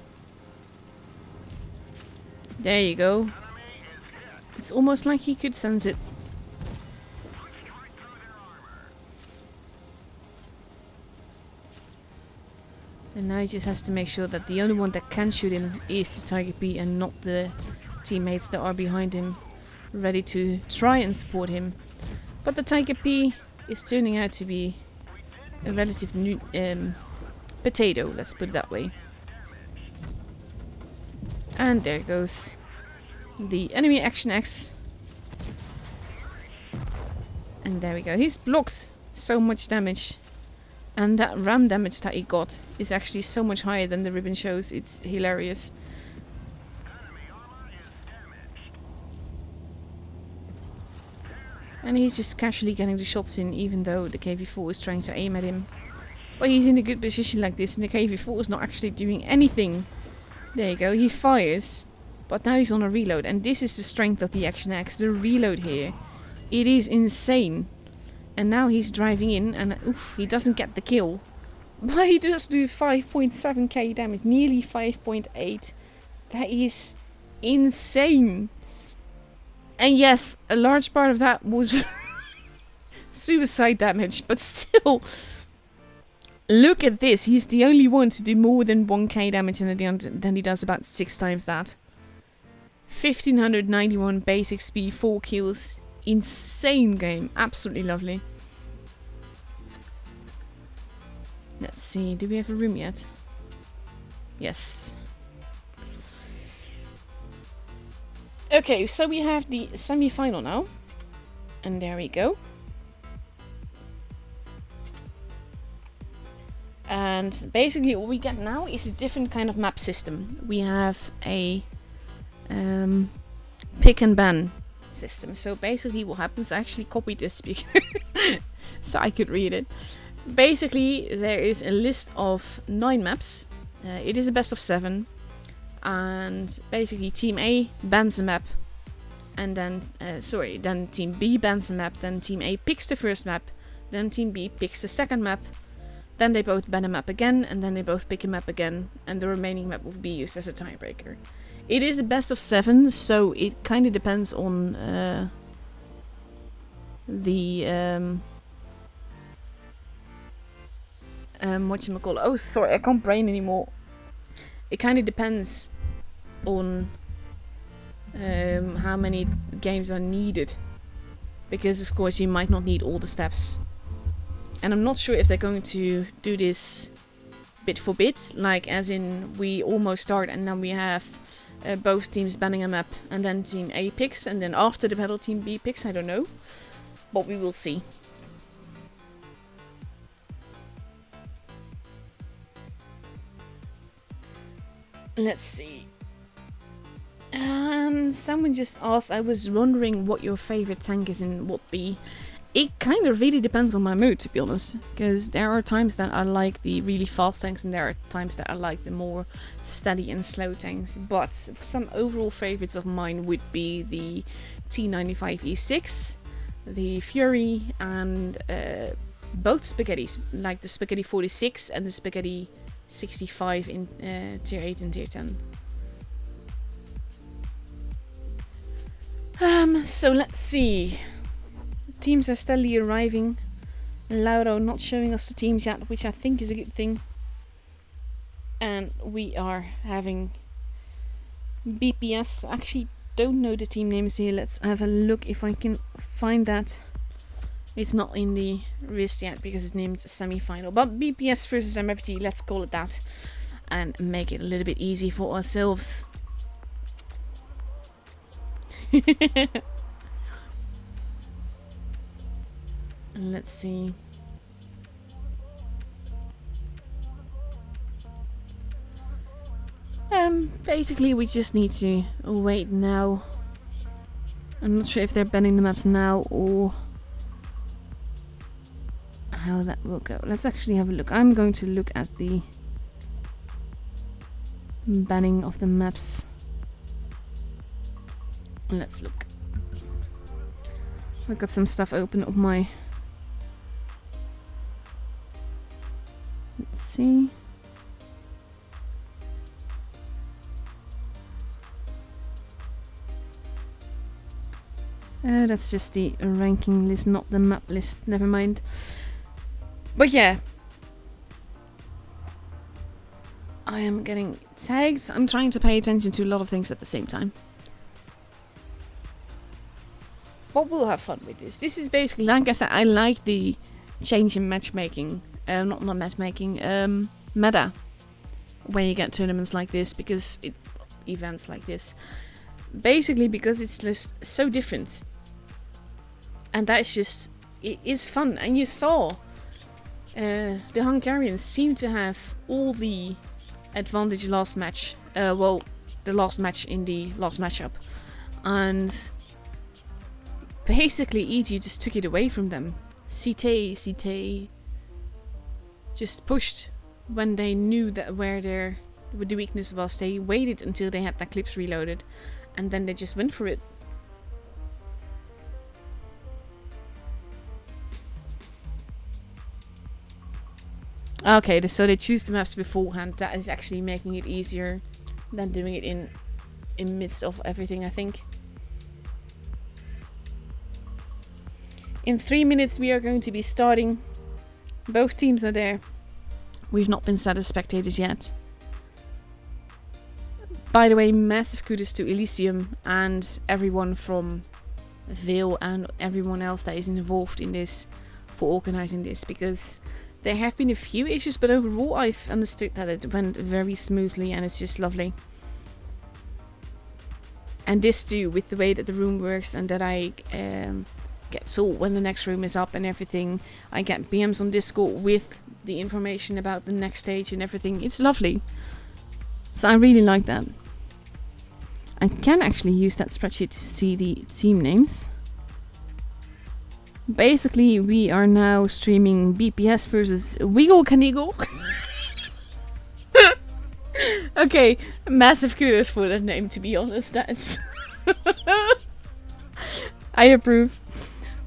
There you go. It's almost like he could sense it. And now he just has to make sure that the only one that can shoot him is the Tiger P and not the teammates that are behind him, ready to try and support him. But the Tiger P is turning out to be a relative new potato, let's put it that way. And there goes the enemy Action X. And there we go. He's blocked so much damage. And that ram damage that he got is actually so much higher than the ribbon shows. It's hilarious. And he's just casually getting the shots in, even though the KV-4 is trying to aim at him. But he's in a good position like this, and the KV-4 is not actually doing anything. There you go, he fires. But now he's on a reload, and this is the strength of the Action X, the reload here. It is insane. And now he's driving in, and oof, he doesn't get the kill. But he does do 5.7k damage, nearly 5.8. That is insane. And yes, a large part of that was suicide damage, but still. Look at this, he's the only one to do more than 1k damage and then he does about 6 times that. 1591 basic speed, 4 kills. Insane game, absolutely lovely. Let's see, do we have a room yet? Yes. Okay, so we have the semi-final now. And there we go. And basically what we get now is a different kind of map system. We have a pick and ban system. So basically what happens, I actually copied this so I could read it. Basically there is a list of 9 maps. It is a best of 7. And basically Team A bans a map. And then, then Team B bans a map. Then Team A picks the first map. Then Team B picks the second map. Then they both ban a map again. And then they both pick a map again. And the remaining map will be used as a tiebreaker. It is a best of 7, so it kind of depends on whatchamacallit. Oh, sorry, I can't brain anymore. It kind of depends on how many games are needed. Because, of course, you might not need all the steps. And I'm not sure if they're going to do this bit for bit. Like, as in, we almost start and then we have both teams banning a map. And then Team A picks. And then after the battle, Team B picks. I don't know. But we will see. Let's see. And someone just asked, I was wondering what your favorite tank is in what B. It kind of really depends on my mood, to be honest. Because there are times that I like the really fast tanks and there are times that I like the more steady and slow tanks. But some overall favorites of mine would be the T95 E6, the Fury and both spaghettis, like the Spaghetti 46 and the Spaghetti 65 in Tier 8 and Tier 10. So let's see. Teams are steadily arriving. Lauro not showing us the teams yet, which I think is a good thing. And we are having BPS. Actually, don't know the team names here. Let's have a look if I can find that. It's not in the list yet because it's named semi-final. But BPS versus MFT, let's call it that. And make it a little bit easy for ourselves. Let's see. Basically we just need to wait now. I'm not sure if they're banning the maps now or how that will go. Let's actually have a look. I'm going to look at the banning of the maps. Let's look. I've got some stuff open on my... Let's see. That's just the ranking list, not the map list. Never mind. But yeah. I am getting tagged. I'm trying to pay attention to a lot of things at the same time. But we'll have fun with this. This is basically, like I said, I like the change in matchmaking. Not matchmaking, meta. When you get tournaments like this, because events like this. Basically because it's just so different. And that's just, it is fun. And you saw the Hungarians seem to have all the advantage last match. Well, the last match in the last matchup. And basically EG just took it away from them. CT just pushed when they knew that where the weakness was. They waited until they had their clips reloaded. And then they just went for it. Okay, so they choose the maps beforehand. That is actually making it easier than doing it in midst of everything, I think. In 3 minutes we are going to be starting. Both teams are there. We've not been set as spectators yet. By the way, massive kudos to Elysium and everyone from VE1L and everyone else that is involved in this for organizing this, because there have been a few issues, but overall I've understood that it went very smoothly and it's just lovely. And this too, with the way that the room works and that I get told when the next room is up and everything. I get BMs on Discord with the information about the next stage and everything. It's lovely. So I really like that. I can actually use that spreadsheet to see the team names. Basically, we are now streaming BPS versus Wiggle Canigle. Okay, massive kudos for that name, to be honest. That's I approve.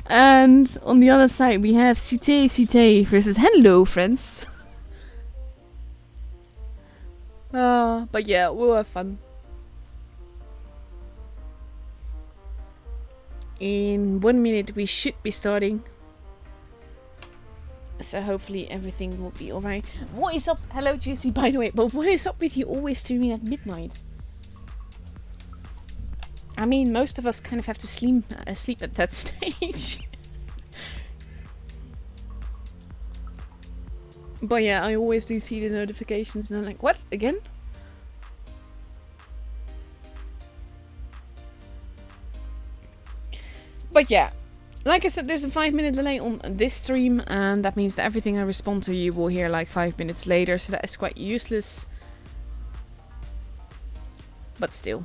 And on the other side, we have CT versus Hello Friends. But yeah, we'll have fun. In 1 minute we should be starting. So hopefully everything will be alright. What is up? Hello Juicy, by the way. But what is up with you always streaming at midnight? I mean, most of us kind of have to sleep at that stage. But yeah, I always do see the notifications and I'm like, what? Again? But yeah, like I said, there's a 5-minute delay on this stream, and that means that everything I respond to you will hear like 5 minutes later, so that is quite useless. But still.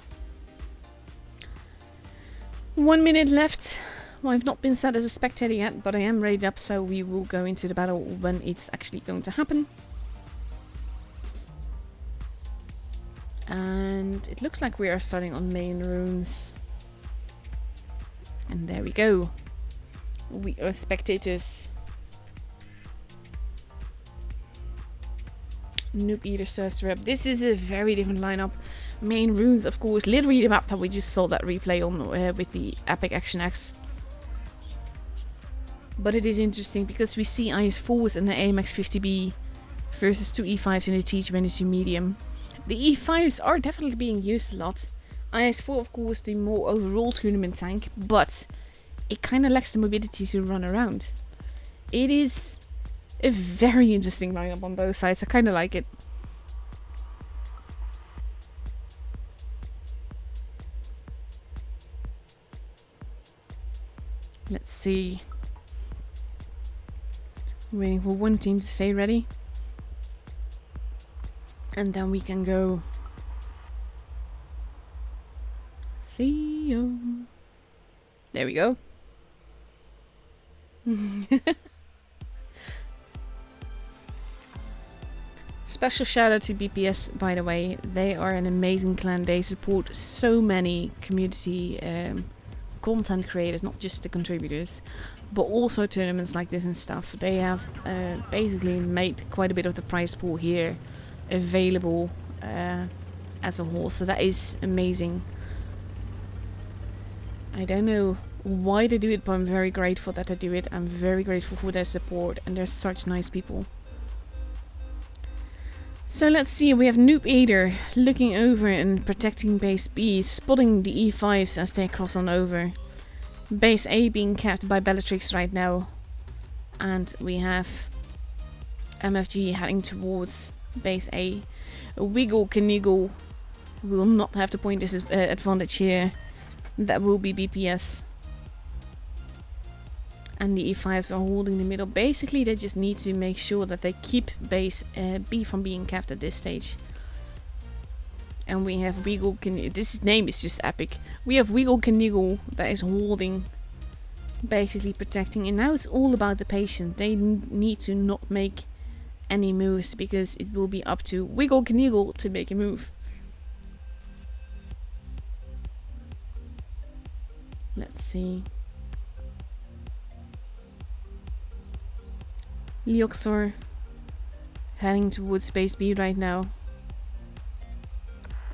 1 minute left. Well, I've not been set as a spectator yet, but I am rated up, so we will go into the battle when it's actually going to happen. And it looks like we are starting on main runes. And there we go. we are spectators. Noob Eater Surge Rep. This is a very different lineup. Main runes, of course, literally the map that we just saw that replay on with the Epic Action X. But it is interesting because we see IS4s and the AMX 50B versus 2 E5s in the T22 medium. The E5s are definitely being used a lot. IS4, of course, the more overall tournament tank, but it kind of lacks the mobility to run around. It is a very interesting lineup on both sides. I kind of like it. Let's see. Waiting for one team to say ready. And then we can go. Theo. There we go. Special shout out to BPS, by the way. They are an amazing clan. They support so many community content creators, not just the contributors, but also tournaments like this and stuff. They have basically made quite a bit of the prize pool here available as a whole, so that is amazing. I don't know why they do it, but I'm very grateful that they do it. I'm very grateful for their support, and they're such nice people. So let's see, we have Noob Eater looking over and protecting base B, spotting the E5s as they cross on over. Base A being capped by Bellatrix right now. And we have MFG heading towards base A. Wiggle Kniegal will not have the point advantage here. That will be BPS. And the E5s are holding the middle. Basically, they just need to make sure that they keep base B from being capped at this stage. And we have Wiggle Kniegal. This name is just epic. We have Wiggle Kniegal that is holding, basically protecting. And now it's all about the patient. They need to not make any moves because it will be up to Wiggle Kniegal to make a move. Let's see. Leoxor heading towards base B right now.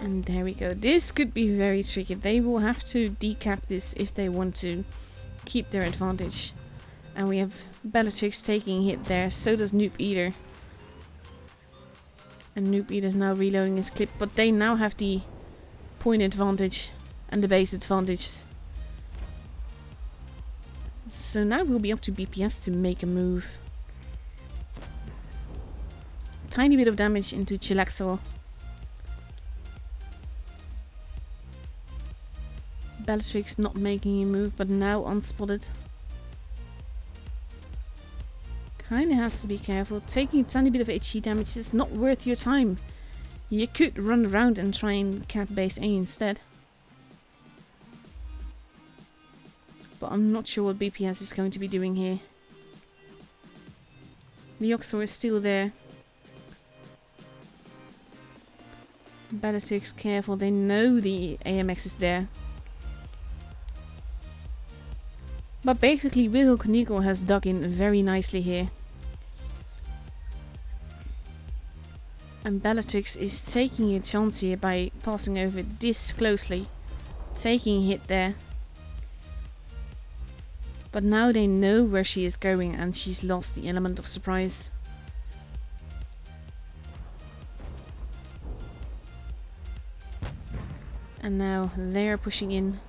And there we go. This could be very tricky. They will have to decap this if they want to keep their advantage. And we have Bellatrix taking a hit there. So does Noob Eater. And Noob Eater is now reloading his clip. But they now have the point advantage and the base advantage. So now it will be up to BPS to make a move. Tiny bit of damage into Chilaxo. Bellatrix not making a move, but now unspotted. Kinda has to be careful. Taking a tiny bit of HE damage is not worth your time. You could run around and try and cap base A instead. But I'm not sure what BPS is going to be doing here. The Oxor is still there. Bellatrix careful, they know the AMX is there. But basically Wiggle Kniegal has dug in very nicely here. And Bellatrix is taking a chance here by passing over this closely. Taking a hit there. But now they know where she is going and she's lost the element of surprise. And now they're pushing in,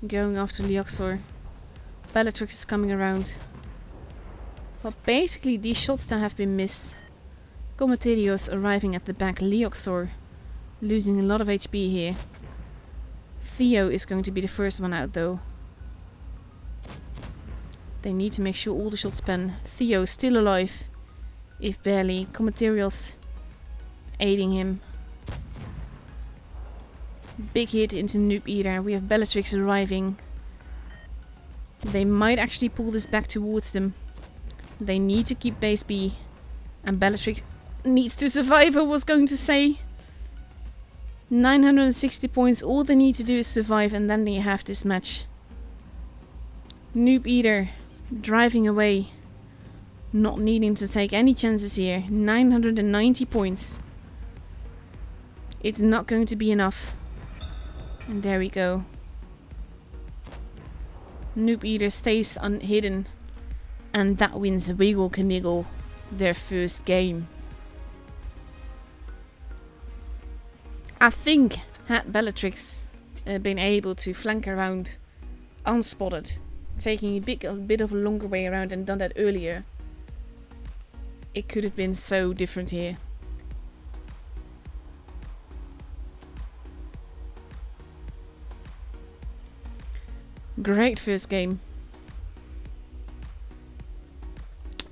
going after Leoxor. Bellatrix is coming around. But basically these shots that have been missed. Commentating arriving at the back. Leoxor losing a lot of HP here. Theo is going to be the first one out though. They need to make sure all the shots pen. Theo still alive, if barely. Commentating aiding him. Big hit into Noob Eater. We have Bellatrix arriving. They might actually pull this back towards them. They need to keep base B. And Bellatrix needs to survive, I was going to say. 960 points. All they need to do is survive and then they have this match. Noob Eater driving away, not needing to take any chances here. 990 points. It's not going to be enough. And there we go. Noob Eater stays unhidden. And that wins Wiggle Kniggle their first game. I think had Bellatrix been able to flank around unspotted, taking a bit of a longer way around and done that earlier, it could have been so different here. Great first game.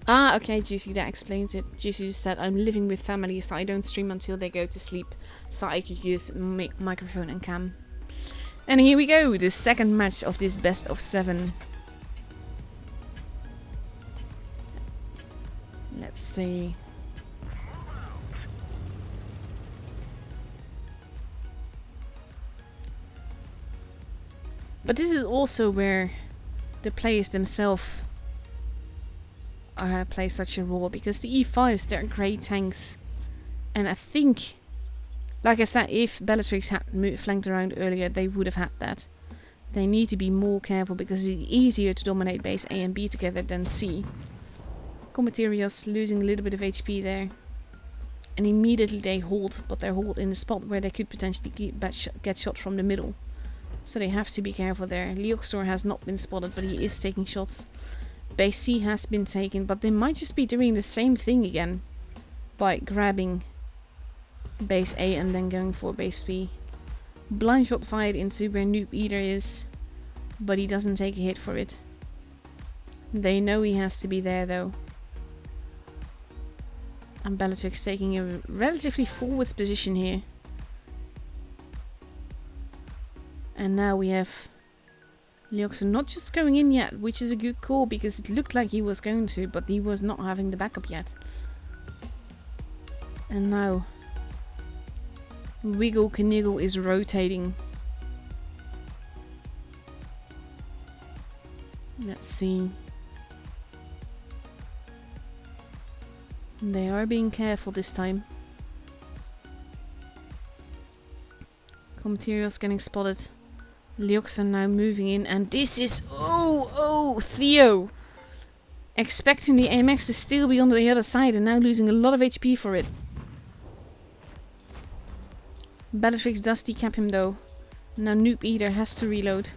Ah, okay, Juicy, that explains it. Juicy said, I'm living with family, so I don't stream until they go to sleep, so I could use microphone and cam. And here we go, the second match of this best of 7. Let's see. But this is also where the players themselves play such a role, because the E5s, they're great tanks. And I think, like I said, if Bellatrix had flanked around earlier, they would have had that. They need to be more careful because it's easier to dominate base A and B together than C. Commentaries losing a little bit of HP there. And immediately they hold, but they're hold in the spot where they could potentially get shot from the middle. So they have to be careful there. Leoxor has not been spotted, but he is taking shots. Base C has been taken, but they might just be doing the same thing again. By grabbing base A and then going for base B. Blind shot fired into where Noob Eater is, but he doesn't take a hit for it. They know he has to be there though. And Bellatrix taking a relatively forward position here. And now we have Leoxor not just going in yet, which is a good call because it looked like he was going to, but he was not having the backup yet. And now Wiggle Kniggle is rotating. Let's see. They are being careful this time. Materials getting spotted. Leoxor now moving in, and this is Theo expecting the AMX to still be on the other side and now losing a lot of HP for it. Bellatrix does decap him though. Now Noob Eater has to reload.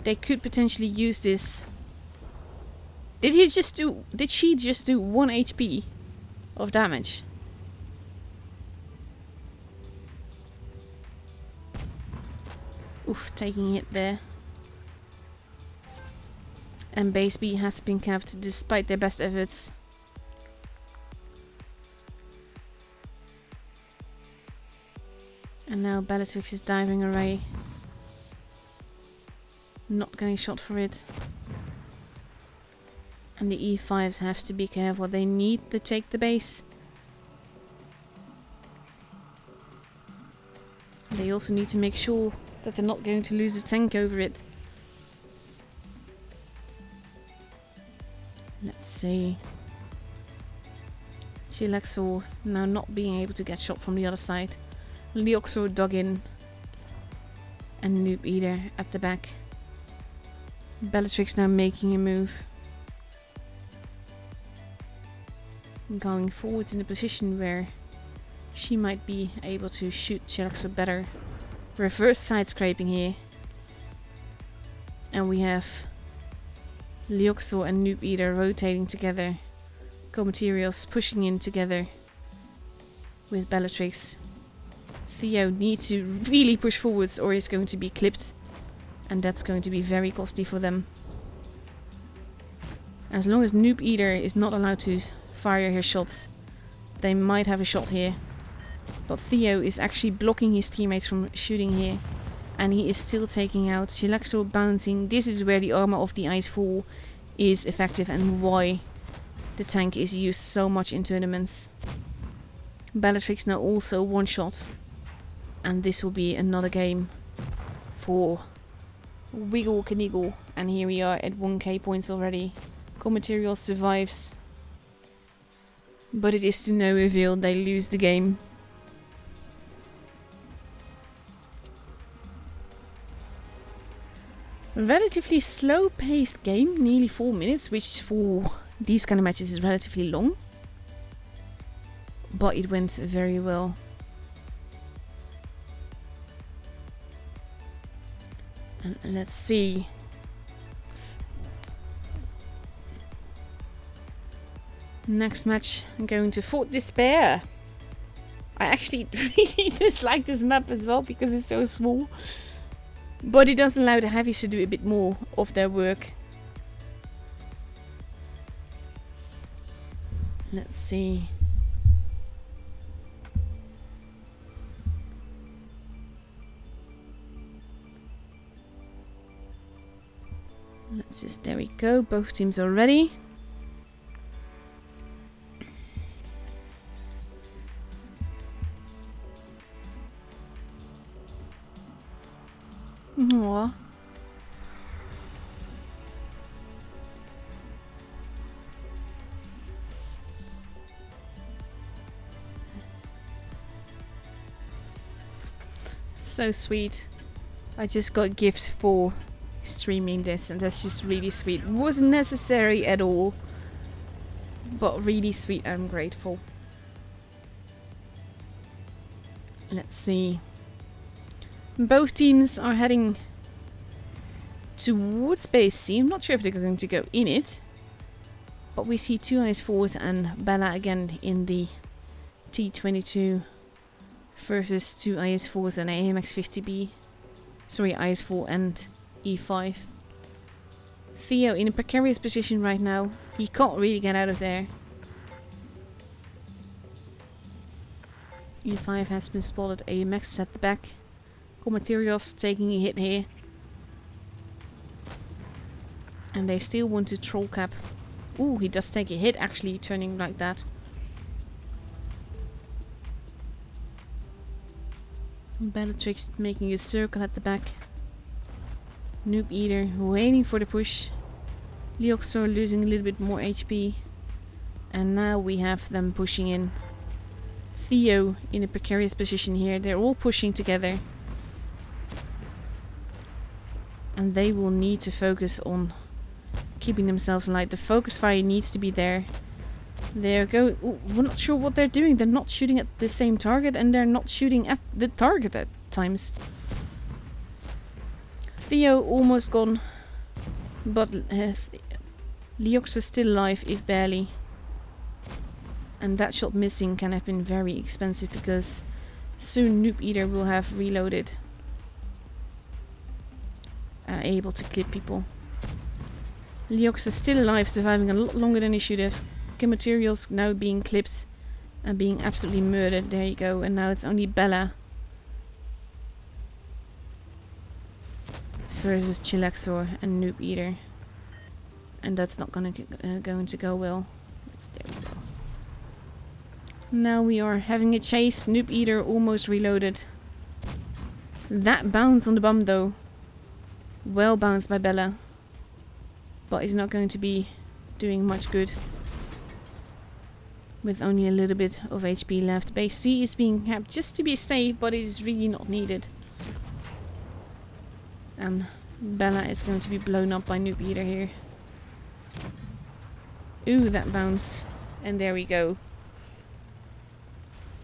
They could potentially use this. Did she just do 1 HP of damage? Oof, taking a hit there. And base B has been capped despite their best efforts. And now Bellatrix is diving away. Not getting shot for it. And the E5s have to be careful. They need to take the base. They also need to make sure that they're not going to lose a tank over it. Let's see. Chilaxor now not being able to get shot from the other side. Leoxor dug in. And Noob Eater at the back. Bellatrix now making a move. Going forward in a position where she might be able to shoot Chilaxor better. Reverse side scraping here. And we have Leoxor and Noob Eater rotating together. Co-materials pushing in together with Bellatrix. Theo needs to really push forwards or he's going to be clipped. And that's going to be very costly for them. As long as Noob Eater is not allowed to fire his shots, they might have a shot here. But Theo is actually blocking his teammates from shooting here. And he is still taking out Chilaxor bouncing. This is where the armor of the Icefall is effective and why the tank is used so much in tournaments. Bellatrix now also one shot. And this will be another game for Wiggle Kniggle. And here we are at 1k points already. Commentating survives. But it is to no avail, they lose the game. Relatively slow paced game, nearly 4 minutes, which for these kind of matches is relatively long. But it went very well. And let's see. Next match, I'm going to Fort Despair. I actually really dislike this map as well because it's so small. But it does allow the heavies to do a bit more of their work. Let's see. Let's just, there we go, both teams are ready. Aww. So sweet. I just got a gift for streaming this and that's just really sweet. Wasn't necessary at all, but really sweet. I'm grateful. Let's see. Both teams are heading towards base C. I'm not sure if they're going to go in it, but we see 2 eyes forward and Bella again in the T22 versus 2 eyes forward and AMX 50B. Sorry, eyes 4 and E5. Theo in a precarious position right now. He can't really get out of there. E5 has been spotted. AMX is at the back. Materials taking a hit here. And they still want to troll cap. Ooh, he does take a hit actually, turning like that. Bellatrix making a circle at the back. Noob Eater waiting for the push. Leoxor losing a little bit more HP. And now we have them pushing in. Theo in a precarious position here. They're all pushing together. And they will need to focus on keeping themselves alive. The focus fire needs to be there. They're going... we're not sure what they're doing. They're not shooting at the same target and they're not shooting at the target at times. Theo almost gone. But Leox is still alive, if barely. And that shot missing can have been very expensive because soon Noob Eater will have reloaded. Able to clip people. Leox is still alive, surviving a lot longer than he should have. Materials now being clipped and being absolutely murdered. There you go. And now it's only Bella versus Chilaxor and Noob Eater. And that's not going to go well. There we go. Now we are having a chase. Noob Eater almost reloaded. That bounce on the bomb though. Well bounced by Bella. But it's not going to be doing much good. With only a little bit of HP left. Base C is being capped just to be safe, but it is really not needed. And Bella is going to be blown up by Noob Eater here. Ooh, that bounce. And there we go.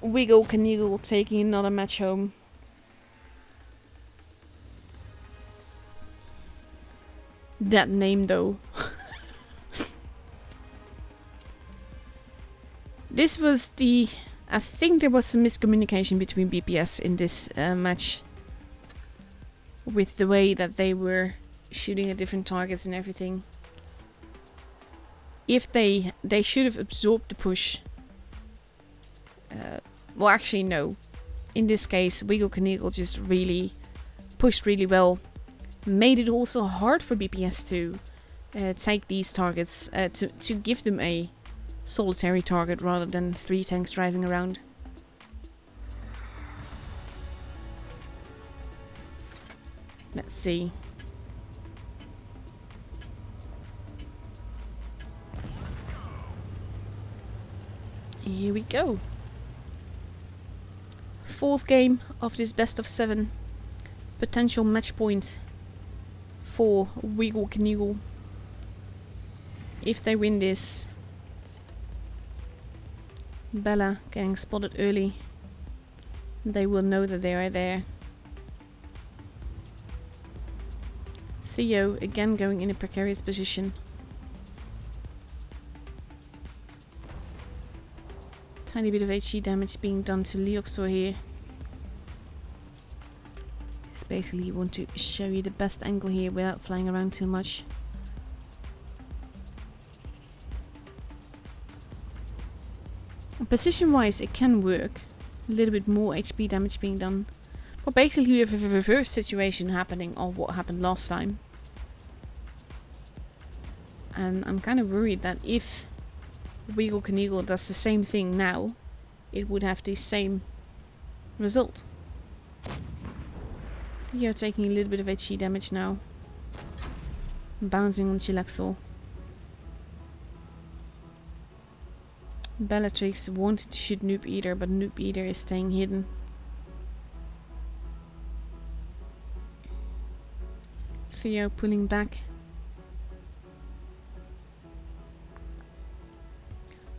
Wiggle Kniegal taking another match home. That name though. This was the... I think there was some miscommunication between BPS in this match. With the way that they were shooting at different targets and everything. If they should have absorbed the push. Well, actually no. In this case, Wiggle Kniegal just really pushed really well. Made it also hard for BPS to take these targets, to give them a solitary target rather than 3 tanks driving around. Let's see. Here we go. Fourth game of this best of 7. Potential match point for Wiggle Knievel. If they win this, Bella getting spotted early, they will know that they are there. Theo again going in a precarious position. Tiny bit of HE damage being done to Leoxor here. Just basically want to show you the best angle here without flying around too much. Position wise it can work. A little bit more HP damage being done. But basically you have a reverse situation happening of what happened last time. And I'm kind of worried that if Wiggle Knievel does the same thing now, it would have the same result. Theo taking a little bit of HE damage now. Bouncing on Chilaxol. Bellatrix wanted to shoot Noob Eater, but Noob Eater is staying hidden. Theo pulling back.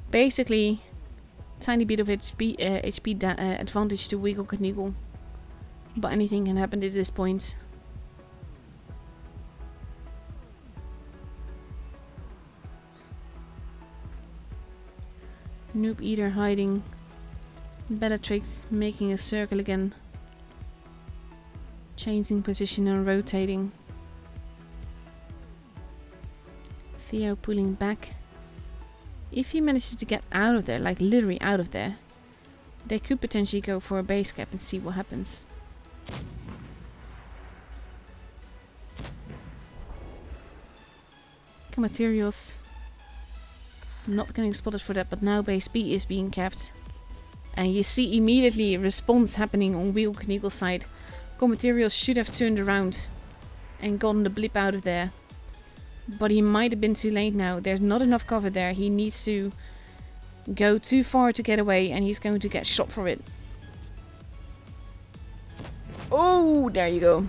Basically, tiny bit of HP advantage to Wiggle Knievel. But anything can happen at this point. Noob Eater hiding. Bellatrix making a circle again. Changing position and rotating. Theo pulling back. If he manages to get out of there, like literally out of there, they could potentially go for a base cap and see what happens. Materials. Not getting spotted for that, but now base B is being capped. And you see immediately a response happening on Wiggle Knievel's side. Materials should have turned around and gotten the blip out of there. But he might have been too late now. There's not enough cover there. He needs to go too far to get away and he's going to get shot for it. Oh, there you go.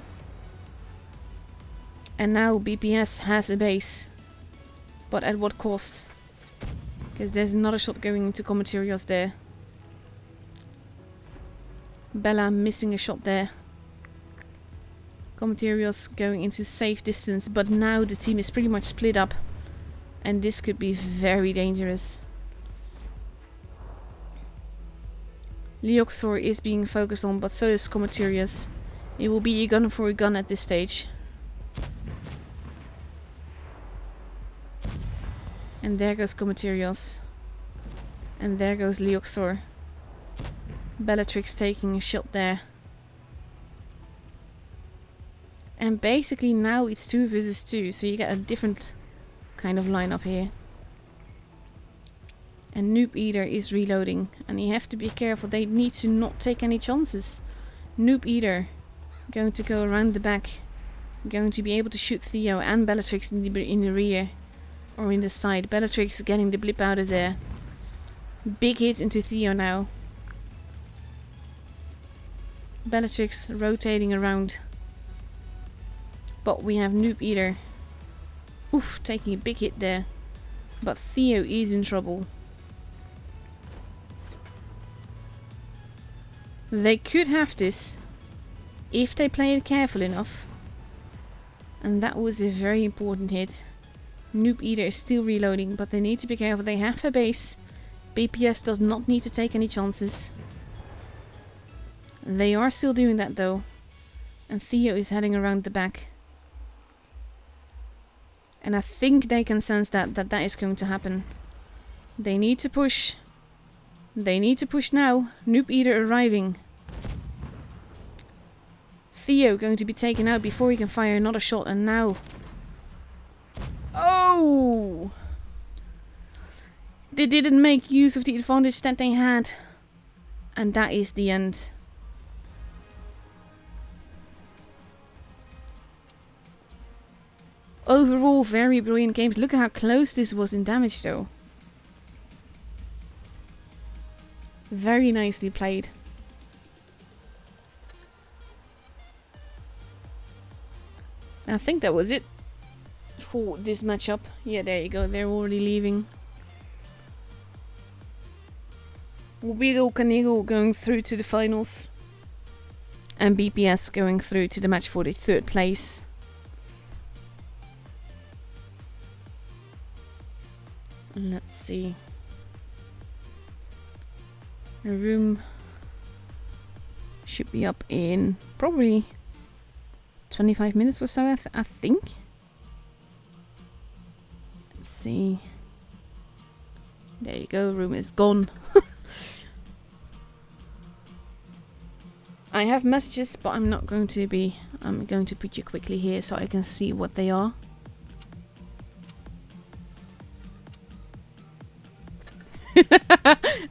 And now BPS has a base. But at what cost? Because there's another shot going into Materials there. Bella missing a shot there. Materials going into safe distance, but now the team is pretty much split up. And this could be very dangerous. Leoxor is being focused on, but so is Materials. It will be a gun for a gun at this stage. And there goes Materials. And there goes Leoxor. Bellatrix taking a shot there. And basically now it's 2 versus 2, so you get a different kind of lineup here. And Noob Eater is reloading, and you have to be careful. They need to not take any chances. Noob Eater going to go around the back, going to be able to shoot Theo and Bellatrix in the rear or in the side. Bellatrix getting the blip out of there. Big hit into Theo now. Bellatrix rotating around. But we have Noob Eater. Oof, taking a big hit there. But Theo is in trouble. They could have this if they play it careful enough. And that was a very important hit. Noob Eater is still reloading, but they need to be careful. They have a base. BPS does not need to take any chances. They are still doing that though. And Theo is heading around the back. And I think they can sense that is going to happen. They need to push. They need to push now. Noob Eater arriving. Theo going to be taken out before he can fire another shot. And now... Oh! They didn't make use of the advantage that they had. And that is the end. Overall, very brilliant games. Look at how close this was in damage though. Very nicely played. I think that was it for this matchup. Yeah, there you go. They're already leaving. Wiggle Canigle going through to the finals. And BPS going through to the match for the 3rd place. Let's see. The room should be up in probably 25 minutes or so, I think. Let's see. There you go, room is gone. I have messages, but I'm going to put you quickly here so I can see what they are.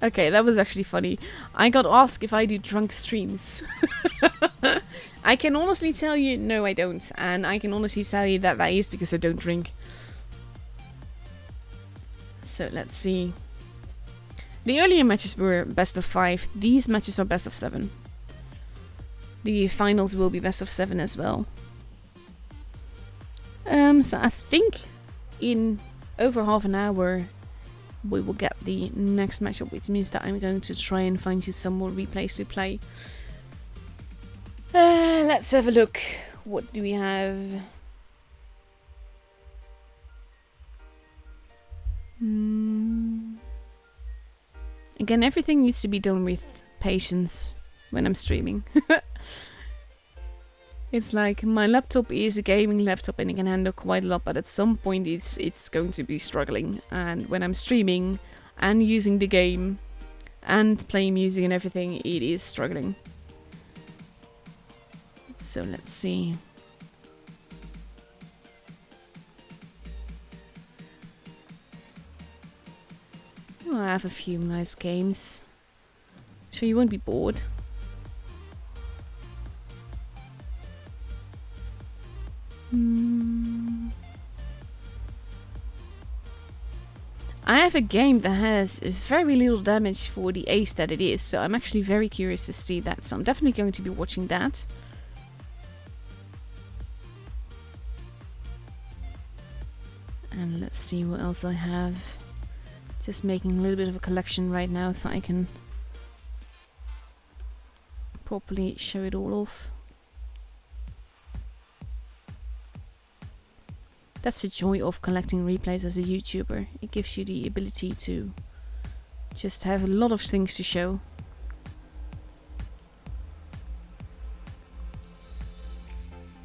Okay, that was actually funny. I got asked if I do drunk streams. I can honestly tell you, no I don't. And I can honestly tell you that that is because I don't drink. So let's see. The earlier matches were best of 5. These matches are best of 7. The finals will be best of 7 as well. So I think in over half an hour we will get the next matchup, which means that I'm going to try and find you some more replays to play. Let's have a look. What do we have? Again, everything needs to be done with patience when I'm streaming. It's like my laptop is a gaming laptop and it can handle quite a lot, but at some point it's going to be struggling. And when I'm streaming and using the game and playing music and everything, it is struggling. So let's see. Oh, I have a few nice games. So you won't be bored. I have a game that has very little damage for the ace that it is, so I'm actually very curious to see that, so I'm definitely going to be watching that. And let's see what else I have. Just making a little bit of a collection right now so I can properly show it all off. That's the joy of collecting replays as a YouTuber. It gives you the ability to just have a lot of things to show.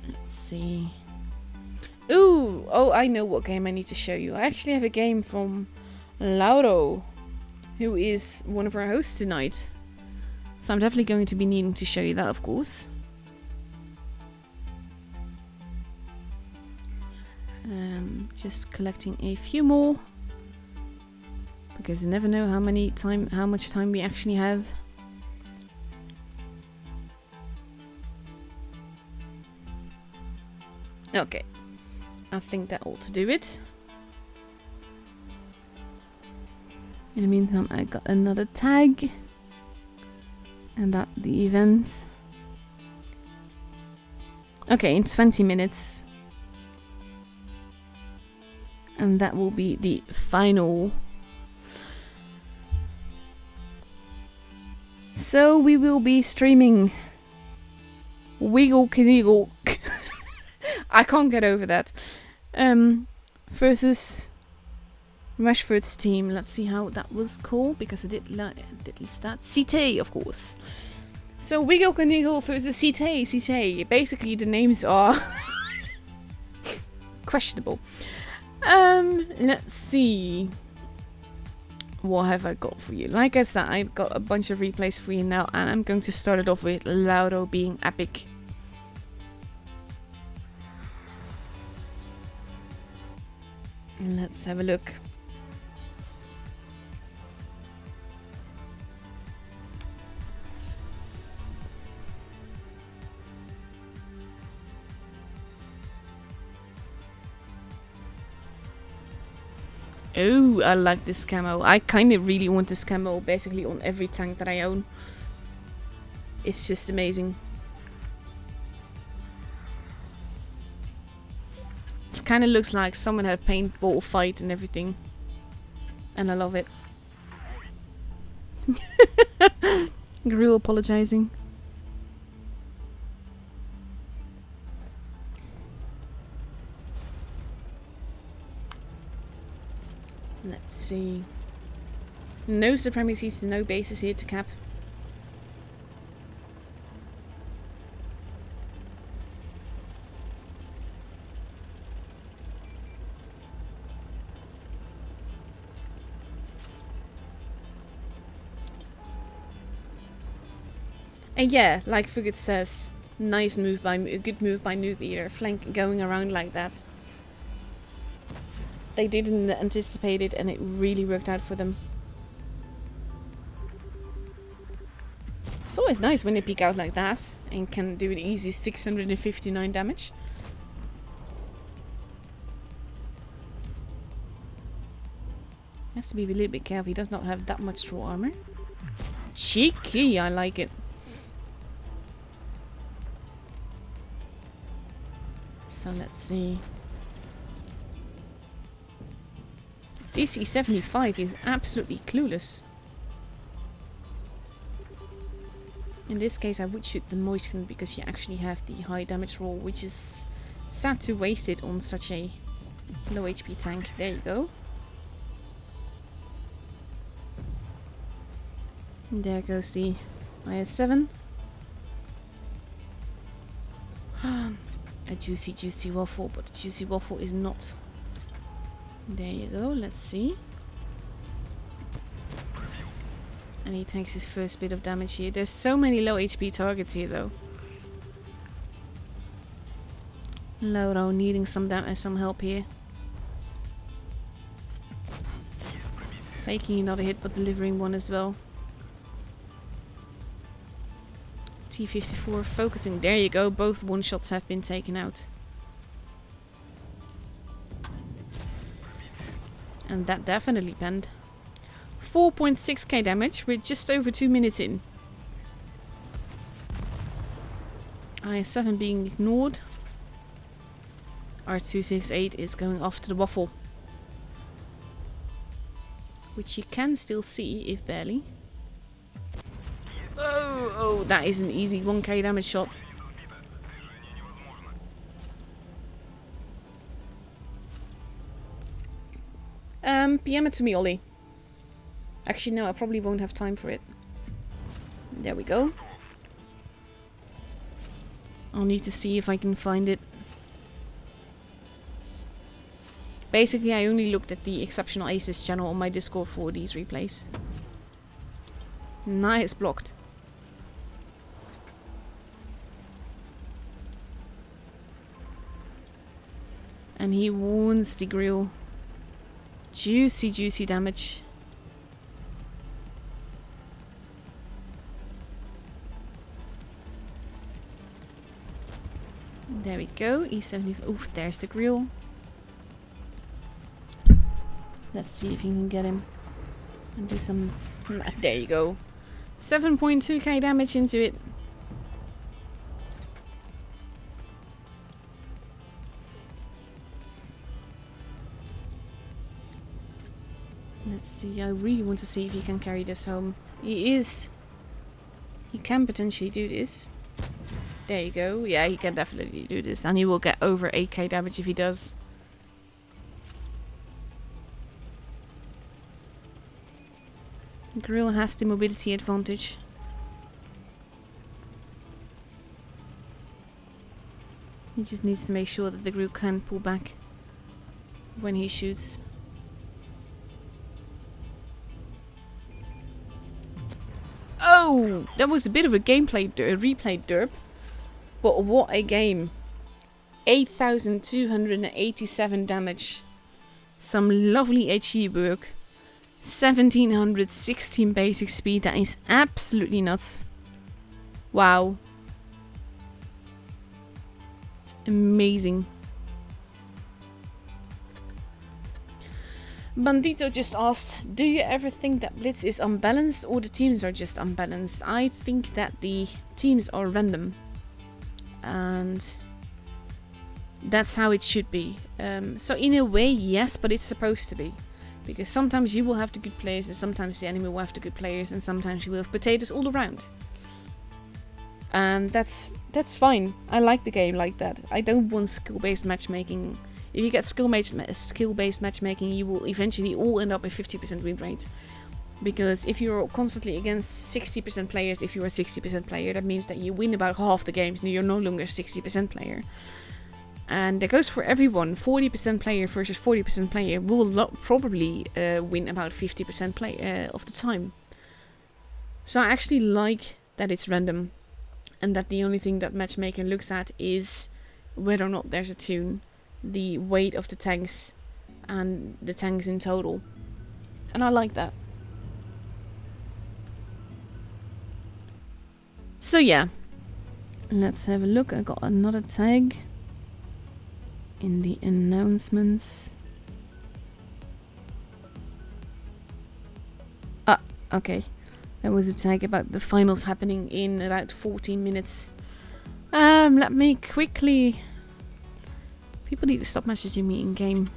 Let's see. Ooh! Oh, I know what game I need to show you. I actually have a game from Lauro, who is one of our hosts tonight. So I'm definitely going to be needing to show you that, of course. Just collecting a few more, because you never know how much time we actually have. Okay, I think that ought to do it. In the meantime, I got another tag about the events. Okay, in 20 minutes. And that will be the final. So we will be streaming Wiggle Kniegle. I can't get over that. Versus Rashford's team. Let's see how that was called, because I did list that. CT, of course. So Wiggle Kniegle versus CT. Basically the names are questionable. Let's see. What have I got for you? Like I said, I've got a bunch of replays for you now, and I'm going to start it off with Lauro being epic. Let's have a look. Oh, I like this camo. I kind of really want this camo basically on every tank that I own. It's just amazing. It kind of looks like someone had a paintball fight and everything. And I love it. Grill apologizing. Let's see. No supremacies, no bases here to cap. And yeah, like Fugit says, nice move by a good move by Noob Eater, flank going around like that. They didn't anticipate it and it really worked out for them. It's always nice when they peek out like that and can do an easy 659 damage. Has to be a little bit careful, he does not have that much straw armor. Cheeky, I like it. So let's see. DC 75 is absolutely clueless. In this case I would shoot the Moisten because you actually have the high damage roll, which is sad to waste it on such a low HP tank. There you go. And there goes the IS-7. A juicy waffle, but the juicy waffle is not. There you go, let's see. And he takes his first bit of damage here. There's so many low HP targets here though. Loro needing some help here. Taking another hit but delivering one as well. T-54 focusing. There you go, both one-shots have been taken out. And that definitely penned. 4.6k damage, we're just over 2 minutes in. IS-7 being ignored. R268 is going after the waffle. Which you can still see, if barely. Oh, that is an easy 1k damage shot. PM it to me, Ollie. Actually, no, I probably won't have time for it. There we go. I'll need to see if I can find it. Basically, I only looked at the Exceptional Aces channel on my Discord for these replays. Nice, blocked. And he wounds the grill. Juicy damage. There we go. E70. Ooh, there's the grill. Let's see if you can get him. And do some... There you go. 7.2k damage into it. Let's see, I really want to see if he can carry this home. He is. He can potentially do this. There you go. Yeah, he can definitely do this. And he will get over 8k damage if he does. Grill has the mobility advantage. He just needs to make sure that the grill can pull back when he shoots. Oh, that was a bit of a replay derp. But what a game. 8,287 damage. Some lovely HE work. 1716 basic speed. That is absolutely nuts. Wow. Amazing. Bandito just asked, do you ever think that Blitz is unbalanced or the teams are just unbalanced? I think that the teams are random. And that's how it should be. So in a way, yes, but it's supposed to be. Because sometimes you will have the good players and sometimes the enemy will have the good players and sometimes you will have potatoes all around. And that's fine. I like the game like that. I don't want skill-based matchmaking. If you get skill-based matchmaking, you will eventually all end up with 50% win rate. Because if you're constantly against 60% players, if you're a 60% player, that means that you win about half the games and you're no longer a 60% player. And that goes for everyone. 40% player versus 40% player will probably win about 50% of the time. So I actually like that it's random. And that the only thing that matchmaker looks at is whether or not there's a tune, the weight of the tanks, and the tanks in total. And I like that. So yeah, let's have a look. I got another tag in the announcements. Ah, okay. There was a tag about the finals happening in about 14 minutes. Let me quickly... People need to stop messaging me in game.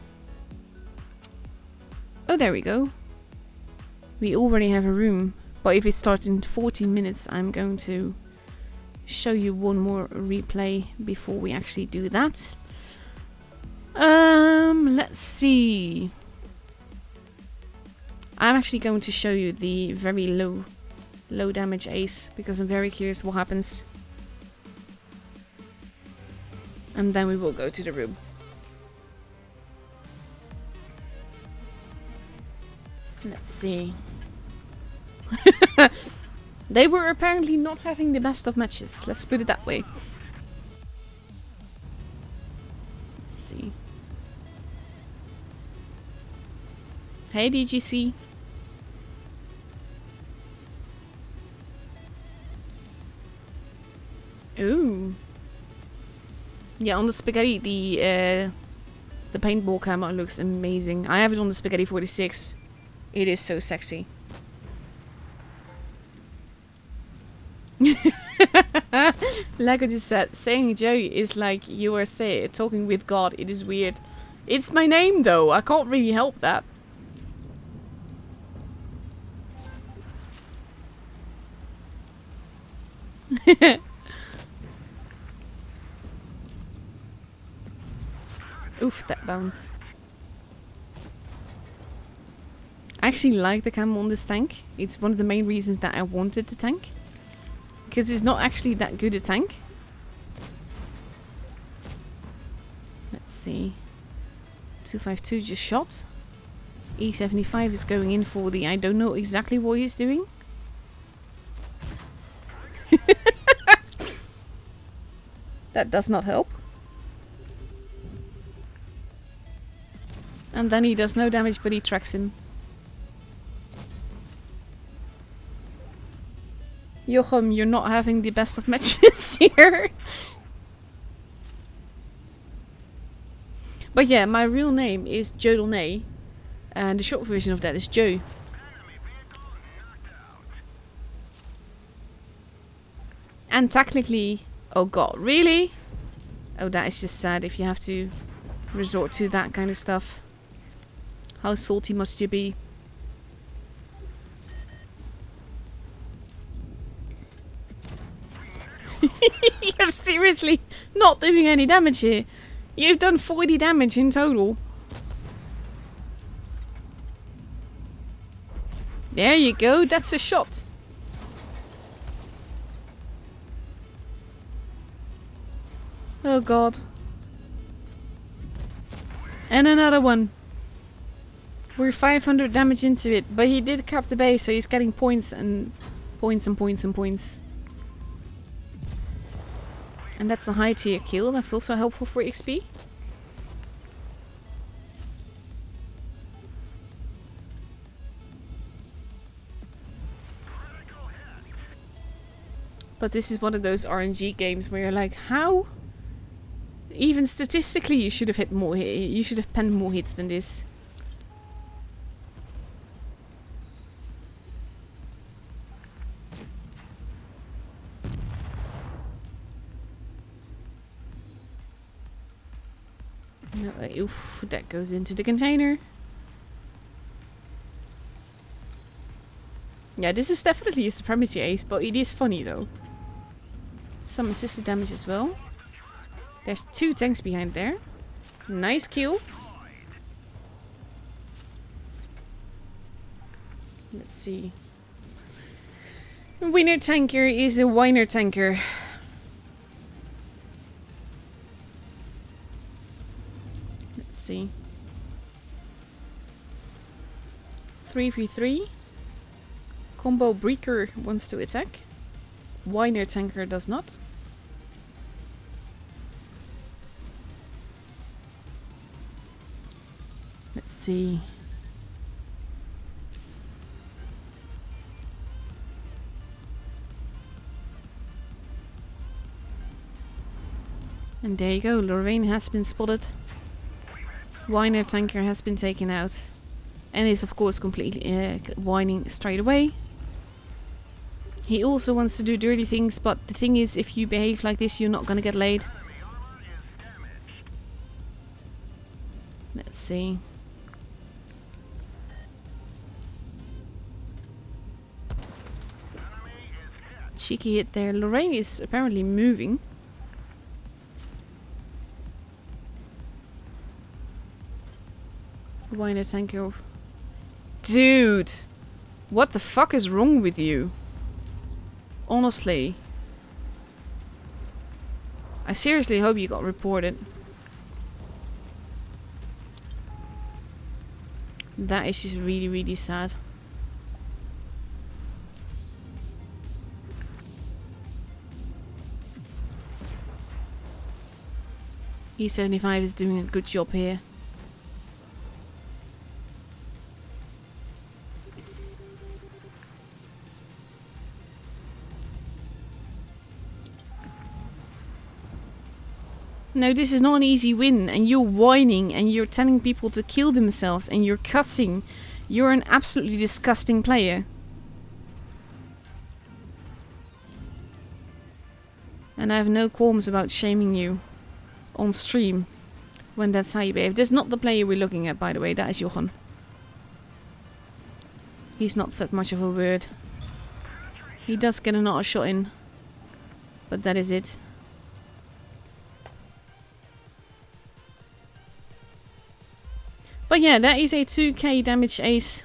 Oh, there we go. We already have a room. But if it starts in 14 minutes, I'm going to show you one more replay before we actually do that. Let's see. I'm actually going to show you the very low damage ace because I'm very curious what happens. And then we will go to the room. Let's see. They were apparently not having the best of matches. Let's put it that way. Let's see. Hey DGC. Ooh. Yeah, on the spaghetti, the paintball camera looks amazing. I have it on the spaghetti 46. It is so sexy. Lego just said, saying Joey is like you are talking with God. It is weird. It's my name though. I can't really help that. Oof, that bounce. I actually like the camo on this tank. It's one of the main reasons that I wanted the tank. Because it's not actually that good a tank. Let's see. 252 just shot. E75 is going in for the... I don't know exactly what he's doing. That does not help. And then he does no damage, but he tracks him. Jochem, you're not having the best of matches here. But yeah, my real name is Jodelnay. And the short version of that is Joe. And technically... Oh god, really? Oh, that is just sad if you have to resort to that kind of stuff. How salty must you be? You're seriously not doing any damage here. You've done 40 damage in total. There you go, that's a shot. Oh god. And another one. We're 500 damage into it, but he did cap the base, so he's getting points and points and points and points. And that's a high tier kill, that's also helpful for XP. But this is one of those RNG games where you're like, how? Even statistically you should have hit more hit. You should have penned more hits than this. Oof, that goes into the container. Yeah, this is definitely a supremacy ace, but it is funny though. Some assisted damage as well. There's 2 tanks behind there. Nice kill. Let's see. Winner tanker is a whiner tanker. Let's see. 3v3. Combo breaker wants to attack. Whiner tanker does not. Let's see. And there you go, Lorraine has been spotted. Whiner tanker has been taken out. And is of course completely whining straight away. He also wants to do dirty things, but the thing is, if you behave like this, you're not gonna get laid. Let's see. Cheeky hit there. Lorraine is apparently moving. Whiner tanker. Dude! What the fuck is wrong with you? Honestly. I seriously hope you got reported. That is just really, really sad. E75 is doing a good job here. No, this is not an easy win, and you're whining and you're telling people to kill themselves and you're cussing. You're an absolutely disgusting player. And I have no qualms about shaming you on stream when that's how you behave. That's not the player we're looking at, by the way. That is Johan. He's not said much of a word. He does get another shot in, but that is it. But yeah, that is a 2k damage ace.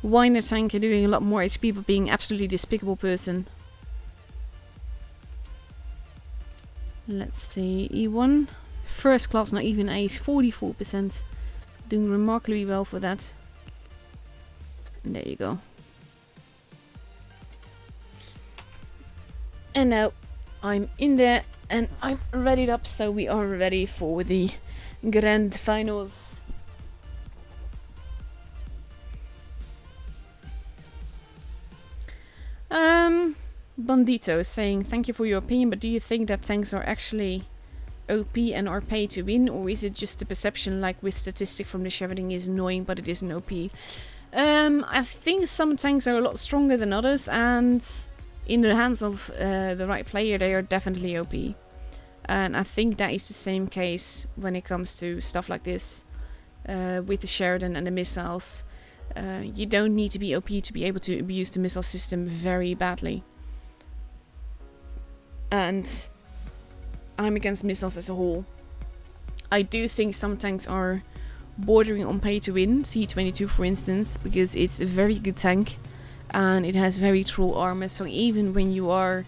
Whiner tanker doing a lot more HP but being absolutely despicable person. Let's see, E1. First class, not even ace, 44%. Doing remarkably well for that. And there you go. And now I'm in there and I'm readied up, so we are ready for the grand finals. Bandito is saying, thank you for your opinion, but do you think that tanks are actually OP and are paid to win, or is it just a perception like with statistic from the Sheridan is annoying but it isn't OP? I think some tanks are a lot stronger than others, and in the hands of the right player they are definitely OP. And I think that is the same case when it comes to stuff like this with the Sheridan and the missiles. You don't need to be OP to be able to abuse the missile system very badly. And I'm against missiles as a whole. I do think some tanks are bordering on pay to win, C-22 for instance, because it's a very good tank and it has very troll armor, so even when you are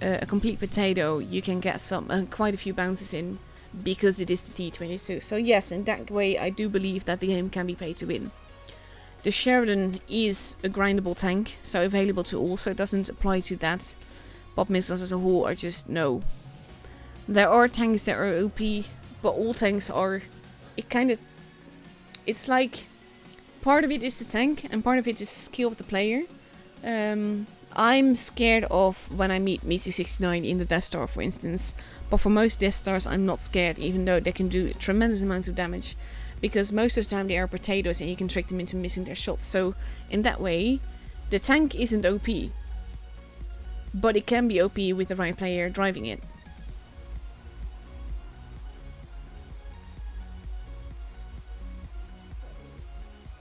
a complete potato you can get some quite a few bounces in because it is the T-22. So yes, in that way I do believe that the game can be paid to win. The Sheridan is a grindable tank, so available to all, so it doesn't apply to that. But missiles as a whole are just no. There are tanks that are OP, but all tanks are... It's like... part of it is the tank, and part of it is skill of the player. I'm scared of when I meet MEC69 in the Death Star, for instance. But for most Death Stars, I'm not scared, even though they can do tremendous amounts of damage. Because most of the time they are potatoes and you can trick them into missing their shots. So in that way, the tank isn't OP. But it can be OP with the right player driving it.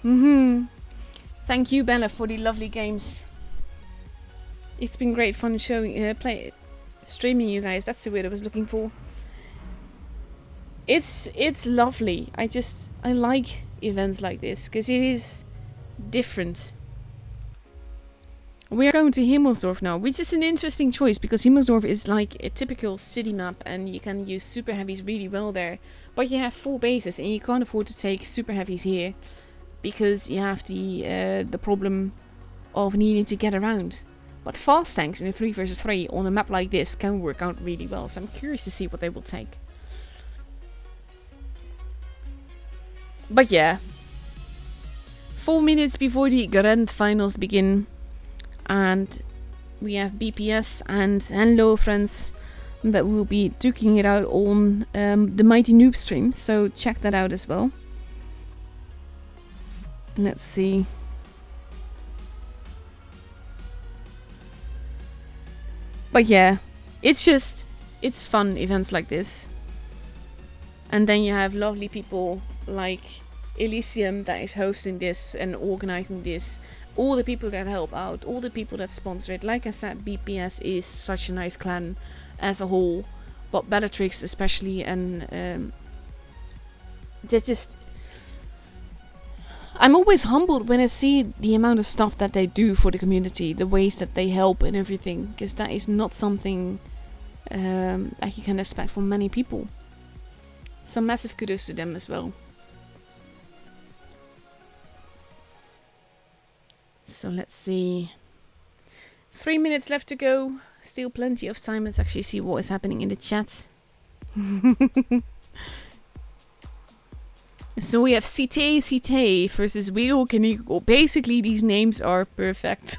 Thank you, Bella, for the lovely games. It's been great fun streaming you guys. That's the word I was looking for. It's lovely. I like events like this because it is different. We are going to Himmelsdorf now, which is an interesting choice because Himmelsdorf is like a typical city map and you can use super heavies really well there. But you have 4 bases and you can't afford to take super heavies here because you have the problem of needing to get around. But fast tanks in a 3 versus 3 on a map like this can work out really well, so I'm curious to see what they will take. But yeah, 4 minutes before the grand finals begin. And we have BPS and Hello Friends that will be duking it out on the Mighty Noob stream. So check that out as well. Let's see. But yeah, it's fun events like this. And then you have lovely people like Elysium that is hosting this and organizing this. All the people that help out, all the people that sponsor it. Like I said, BPS is such a nice clan as a whole, but Bellatrix especially, and they're just... I'm always humbled when I see the amount of stuff that they do for the community, the ways that they help and everything, because that is not something that you can expect from many people. So massive kudos to them as well. So let's see. 3 minutes left to go. Still plenty of time. Let's actually see what is happening in the chat. So we have Cite versus Wheel Canigo. Basically, these names are perfect.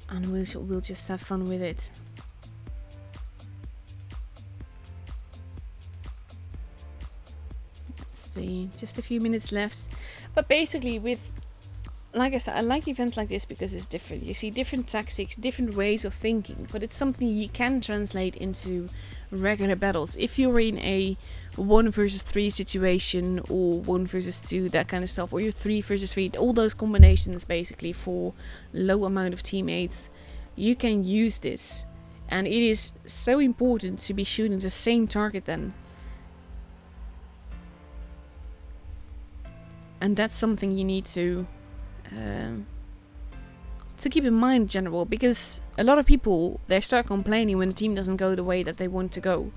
And we'll just have fun with it. Just a few minutes left, but basically like I said, I like events like this because it's different. You see different tactics, different ways of thinking, but it's something you can translate into regular battles. If you're in a 1 versus 3 situation or 1 versus 2, that kind of stuff, or you're 3 versus 3, all those combinations basically for low amount of teammates, you can use this, and it is so important to be shooting the same target then. And that's something you need to keep in mind in general, because a lot of people, they start complaining when the team doesn't go the way that they want to go.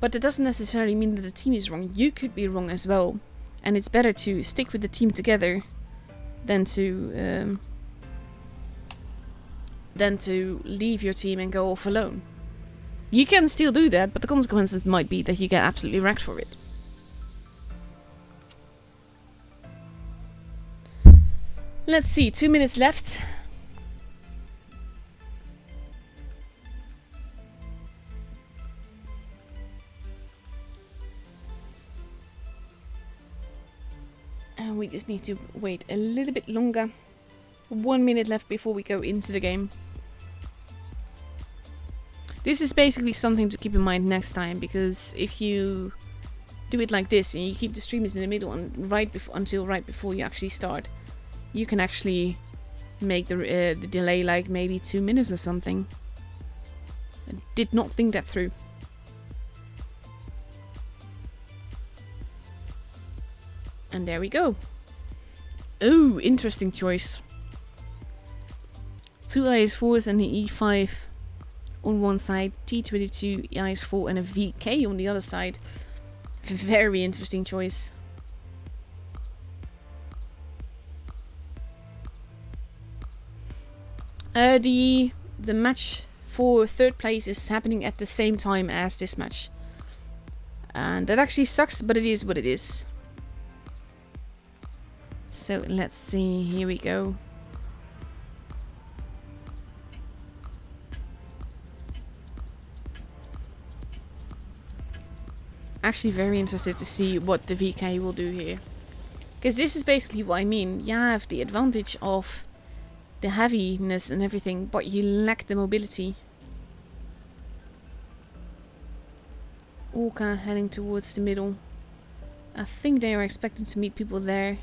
But it doesn't necessarily mean that the team is wrong. You could be wrong as well. And it's better to stick with the team together than to leave your team and go off alone. You can still do that, but the consequences might be that you get absolutely wrecked for it. Let's see, 2 minutes left. And we just need to wait a little bit longer. 1 minute left before we go into the game. This is basically something to keep in mind next time, because if you do it like this and you keep the streamers in the middle and until right before you actually start, you can actually make the delay like maybe 2 minutes or something. I did not think that through. And there we go. Oh, interesting choice. 2 IS4s and an E5 on one side, T22 IS4 and a VK on the other side. Very interesting choice. The match for 3rd place is happening at the same time as this match. And that actually sucks, but it is what it is. So let's see, here we go. Actually very interested to see what the VK will do here. Because this is basically what I mean. You have the advantage of the heaviness and everything, but you lack the mobility. Orca heading towards the middle. I think they are expecting to meet people there.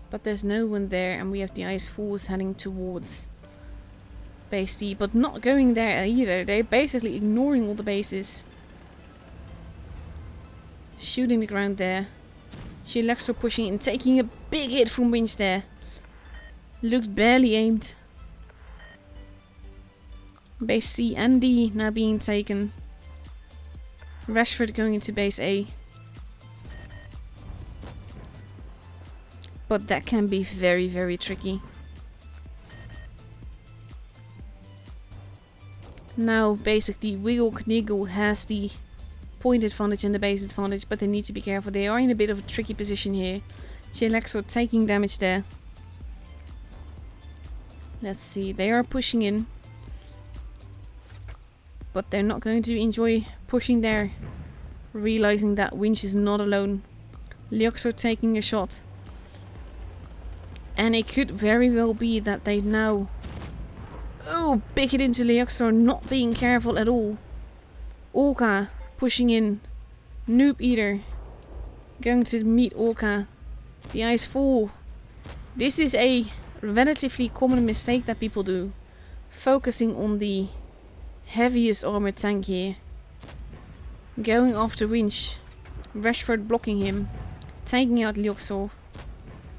But there's no one there, and we have the Ice Force heading towards base D, but not going there either. They're basically ignoring all the bases. Shooting the ground there. Chilaxo pushing in, taking a big hit from Winch there. Looked barely aimed. Base C and D now being taken. Rashford going into base A. But that can be very, very tricky. Now, basically, Wiggle Kniggle has the point advantage and the base advantage, but they need to be careful. They are in a bit of a tricky position here. Chilaxo taking damage there. Let's see, they are pushing in. But they're not going to enjoy pushing there. Realizing that Winch is not alone. Leoxor taking a shot. And it could very well be that they now... Oh, big hit into Leoxor, not being careful at all. Orca pushing in. Noob Eater going to meet Orca. The Ice Fall. This is a relatively common mistake that people do. Focusing on the heaviest armored tank here. Going after Winch. Rashford blocking him. Taking out Leoxor.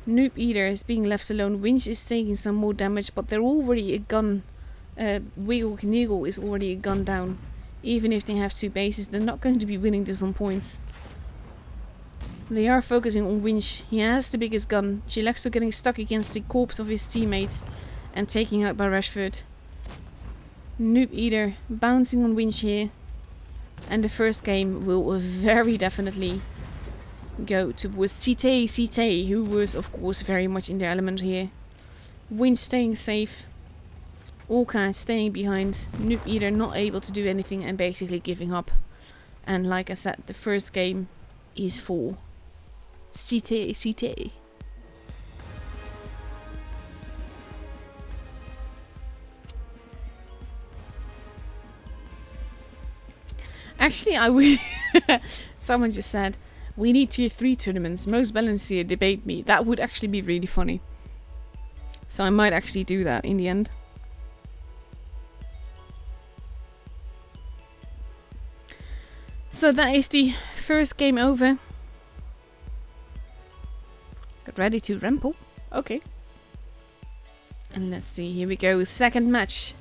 Noob Eater is being left alone. Winch is taking some more damage, but they're already a gun. Wiggle Kniggle is already a gun down. Even if they have two bases, they're not going to be winning this on points. They are focusing on Winch. He has the biggest gun. Chilaxo getting stuck against the corpse of his teammate and taken out by Rashford. Noob Eater bouncing on Winch here. And the first game will very definitely go towards Cite, who was of course very much in their element here. Winch staying safe. Orca staying behind. Noob Eater not able to do anything and basically giving up. And like I said, the first game is for Cite. Actually, I will. Someone just said, we need tier 3 tournaments. Most balanced here, debate me. That would actually be really funny. So I might actually do that in the end. So that is the first game over. Get ready to ramble. Okay. And let's see, here we go. Second match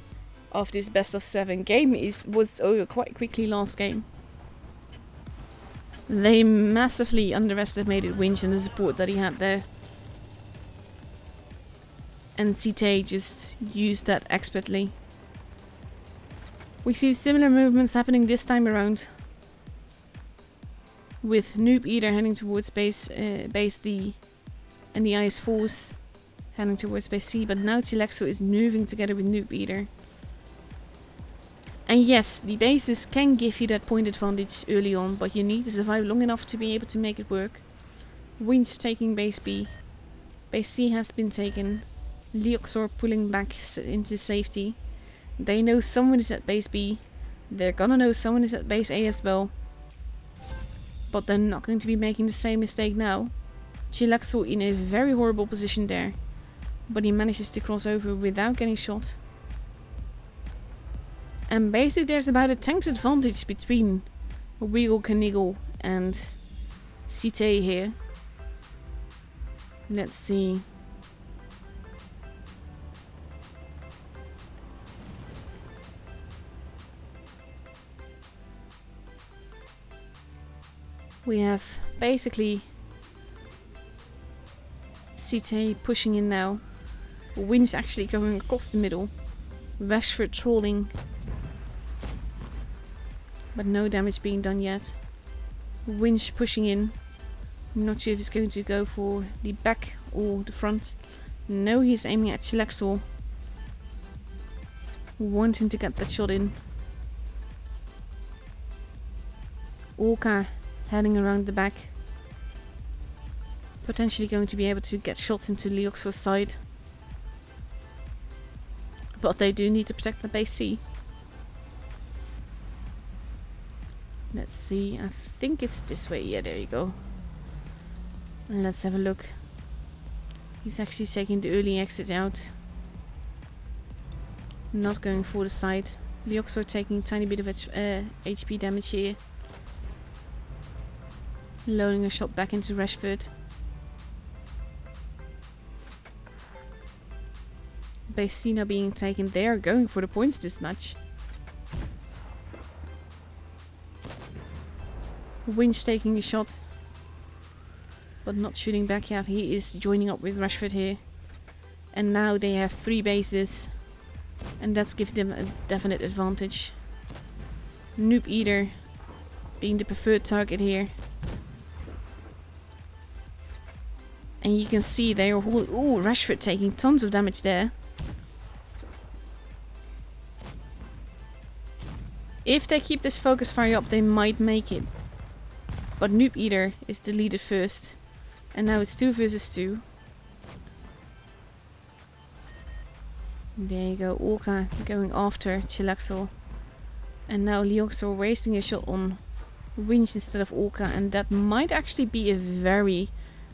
of this best of 7 game was over quite quickly last game. They massively underestimated Winch and the support that he had there. And Cite just used that expertly. We see similar movements happening this time around. With Noob Eater heading towards base D. And the Ice Force heading towards base C. But now Chilaxo is moving together with Noob Eater. And yes, the bases can give you that point advantage early on, but you need to survive long enough to be able to make it work. Winch taking base B. Base C has been taken. Leoxor pulling back into safety. They know someone is at base B. They're gonna know someone is at base A as well. But they're not going to be making the same mistake now. Chilaxo in a very horrible position there. But he manages to cross over without getting shot. And basically there's about a tank's advantage between Wiggle Kniggle and Cite here. Let's see. We have basically Cite pushing in now. Winch actually going across the middle. Rashford trolling. But no damage being done yet. Winch pushing in. I'm not sure if he's going to go for the back or the front. No, he's aiming at Chilaxo. Wanting to get that shot in. Orca heading around the back. Potentially going to be able to get shots into Leoxor's side. But they do need to protect the base C. Let's see. I think it's this way. Yeah, there you go. And let's have a look. He's actually taking the early exit out. Not going for the side. Leoxor taking a tiny bit of HP damage here. Loading a shot back into Rashford. Base C now being taken. They are going for the points this match. Winch taking a shot. But not shooting back yet. He is joining up with Rashford here. And now they have 3 bases. And that's given them a definite advantage. Noob Eater being the preferred target here. And you can see they are holding... Ooh, Rashford taking tons of damage there. If they keep this focus fire up, they might make it. But Noob Eater is deleted first. And now it's 2 versus 2. There you go, Orca going after Chilaxor. And now Leoxor wasting a shot on Winch instead of Orca. And that might actually be a very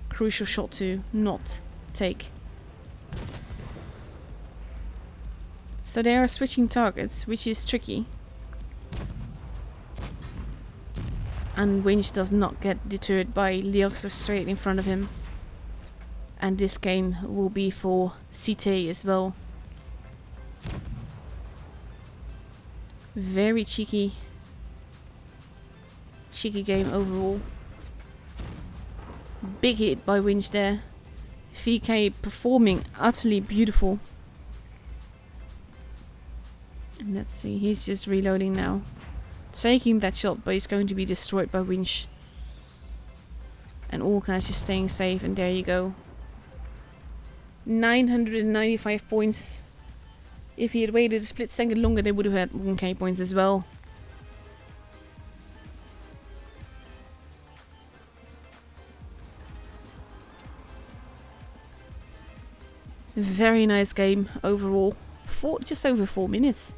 crucial shot to not take. So they are switching targets, which is tricky. And Winch does not get deterred by Leoxor straight in front of him. And this game will be for CT as well. Very cheeky game overall. Big hit by Winch there. VK performing utterly beautiful. And let's see, he's just reloading now. Taking that shot, but he's going to be destroyed by Winch. And Orca is just staying safe, and there you go. 995 points. If he had waited a split second longer, they would have had 1k points as well. Very nice game overall. Just over 4 minutes.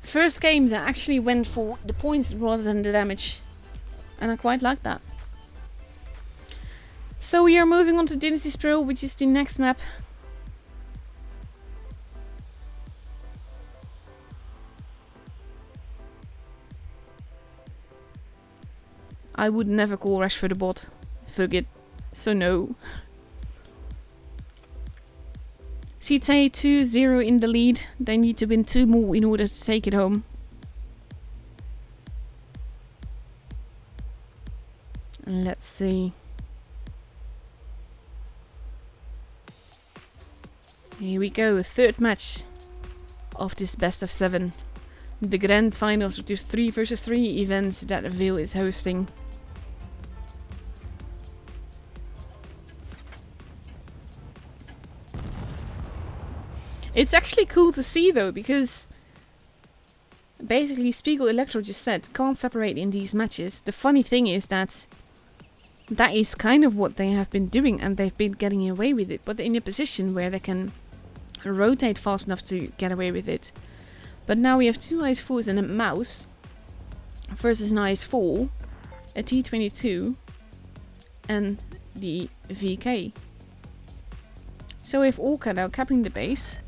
First game that actually went for the points rather than the damage. And I quite like that. So we are moving on to Dynasty Sprawl, which is the next map. I would never call Rashford a bot. Fuck it. So no. CT 2-0 in the lead. They need to win 2 more in order to take it home. And let's see. Here we go, 3rd match of this best of 7. The grand finals of the 3 versus 3 events that VE1L is hosting. It's actually cool to see though, because basically Spiegel Electro just said can't separate in these matches. The funny thing is that is kind of what they have been doing, and they've been getting away with it, but they're in a position where they can rotate fast enough to get away with it. But now we have 2 IS-4s and a mouse versus an IS-4, a T22 and the VK. So if Orca now capping the base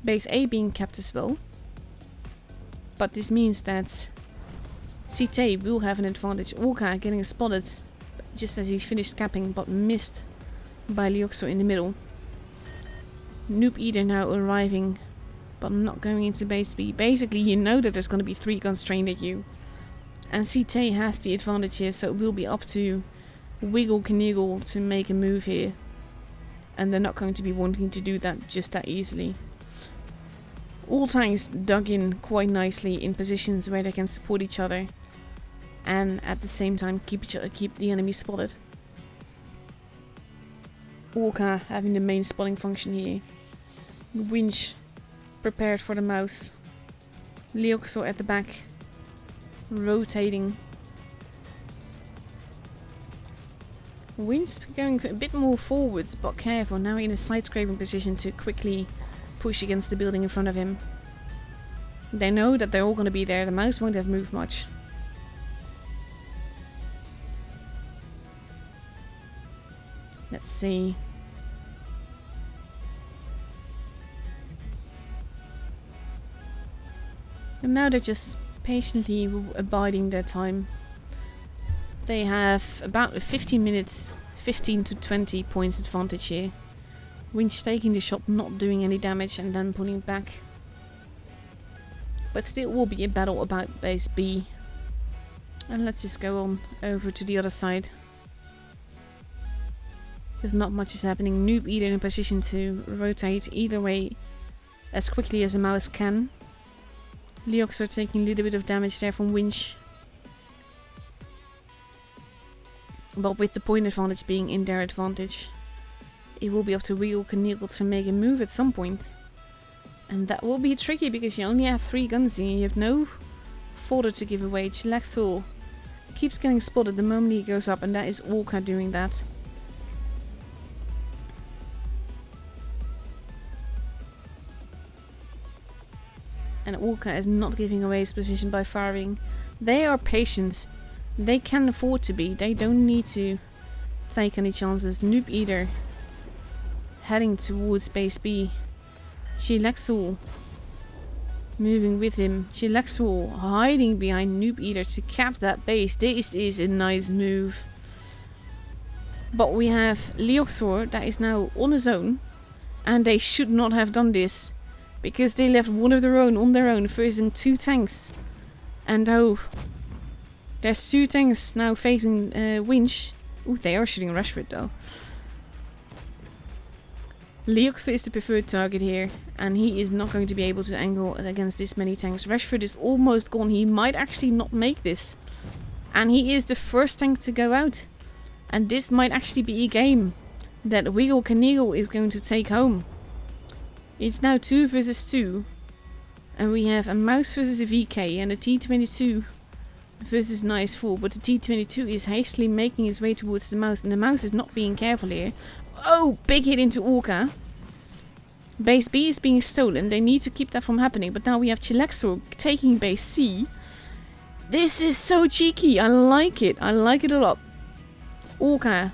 A being capped as well, but this means that CT will have an advantage. Orca getting spotted just as he finished capping, but missed by Leoxor in the middle. Noob Eater now arriving, but not going into base B. Basically, you know that there's going to be 3 guns trained at you. And CT has the advantage here, so it will be up to Wiggle Kniegal to make a move here. And they're not going to be wanting to do that just that easily. All tanks dug in quite nicely in positions where they can support each other. And at the same time keep the enemy spotted. Orca having the main spotting function here. Winch prepared for the mouse. Leoxor at the back. Rotating. Winch going a bit more forwards, but careful. Now in a side scraping position to quickly push against the building in front of him. They know that they're all going to be there. The mouse won't have moved much. see. And now they're just patiently abiding their time. They have about 15 minutes, 15 to 20 points advantage here. Winch taking the shot, not doing any damage, and then pulling back. But still will be a battle about base B. And let's just go on over to the other side. There's not much is happening. Noob either in a position to rotate either way as quickly as a mouse can. Leox are taking a little bit of damage there from Winch. But with the point advantage being in their advantage, it will be up to Wiggle Knievel to make a move at some point. And that will be tricky because you only have 3 guns and you have no fodder to give away. Chilaxel keeps getting spotted the moment he goes up, and that is Orca doing that. And Orca is not giving away his position by firing. They are patient. They can afford to be. They don't need to take any chances. Noob Eater heading towards base B. Chilaxel moving with him. Chilaxel hiding behind Noob Eater to cap that base. This is a nice move. But we have Leoxor that is now on his own. And they should not have done this, because they left one of their own on their own facing 2 tanks. And oh, there's 2 tanks now facing Winch. Ooh, they are shooting Rashford though. Leoxo is the preferred target here, and he is not going to be able to angle against this many tanks. Rashford is almost gone. He might actually not make this. And he is the first tank to go out. And this might actually be a game that Wiggle Knievel is going to take home. It's now 2 versus 2. And we have a mouse versus a VK and a T22 versus Nice 4. But the T22 is hastily making his way towards the mouse, and the mouse is not being careful here. Oh, big hit into Orca. Base B is being stolen. They need to keep that from happening. But now we have Chilaxor taking base C. This is so cheeky. I like it. I like it a lot. Orca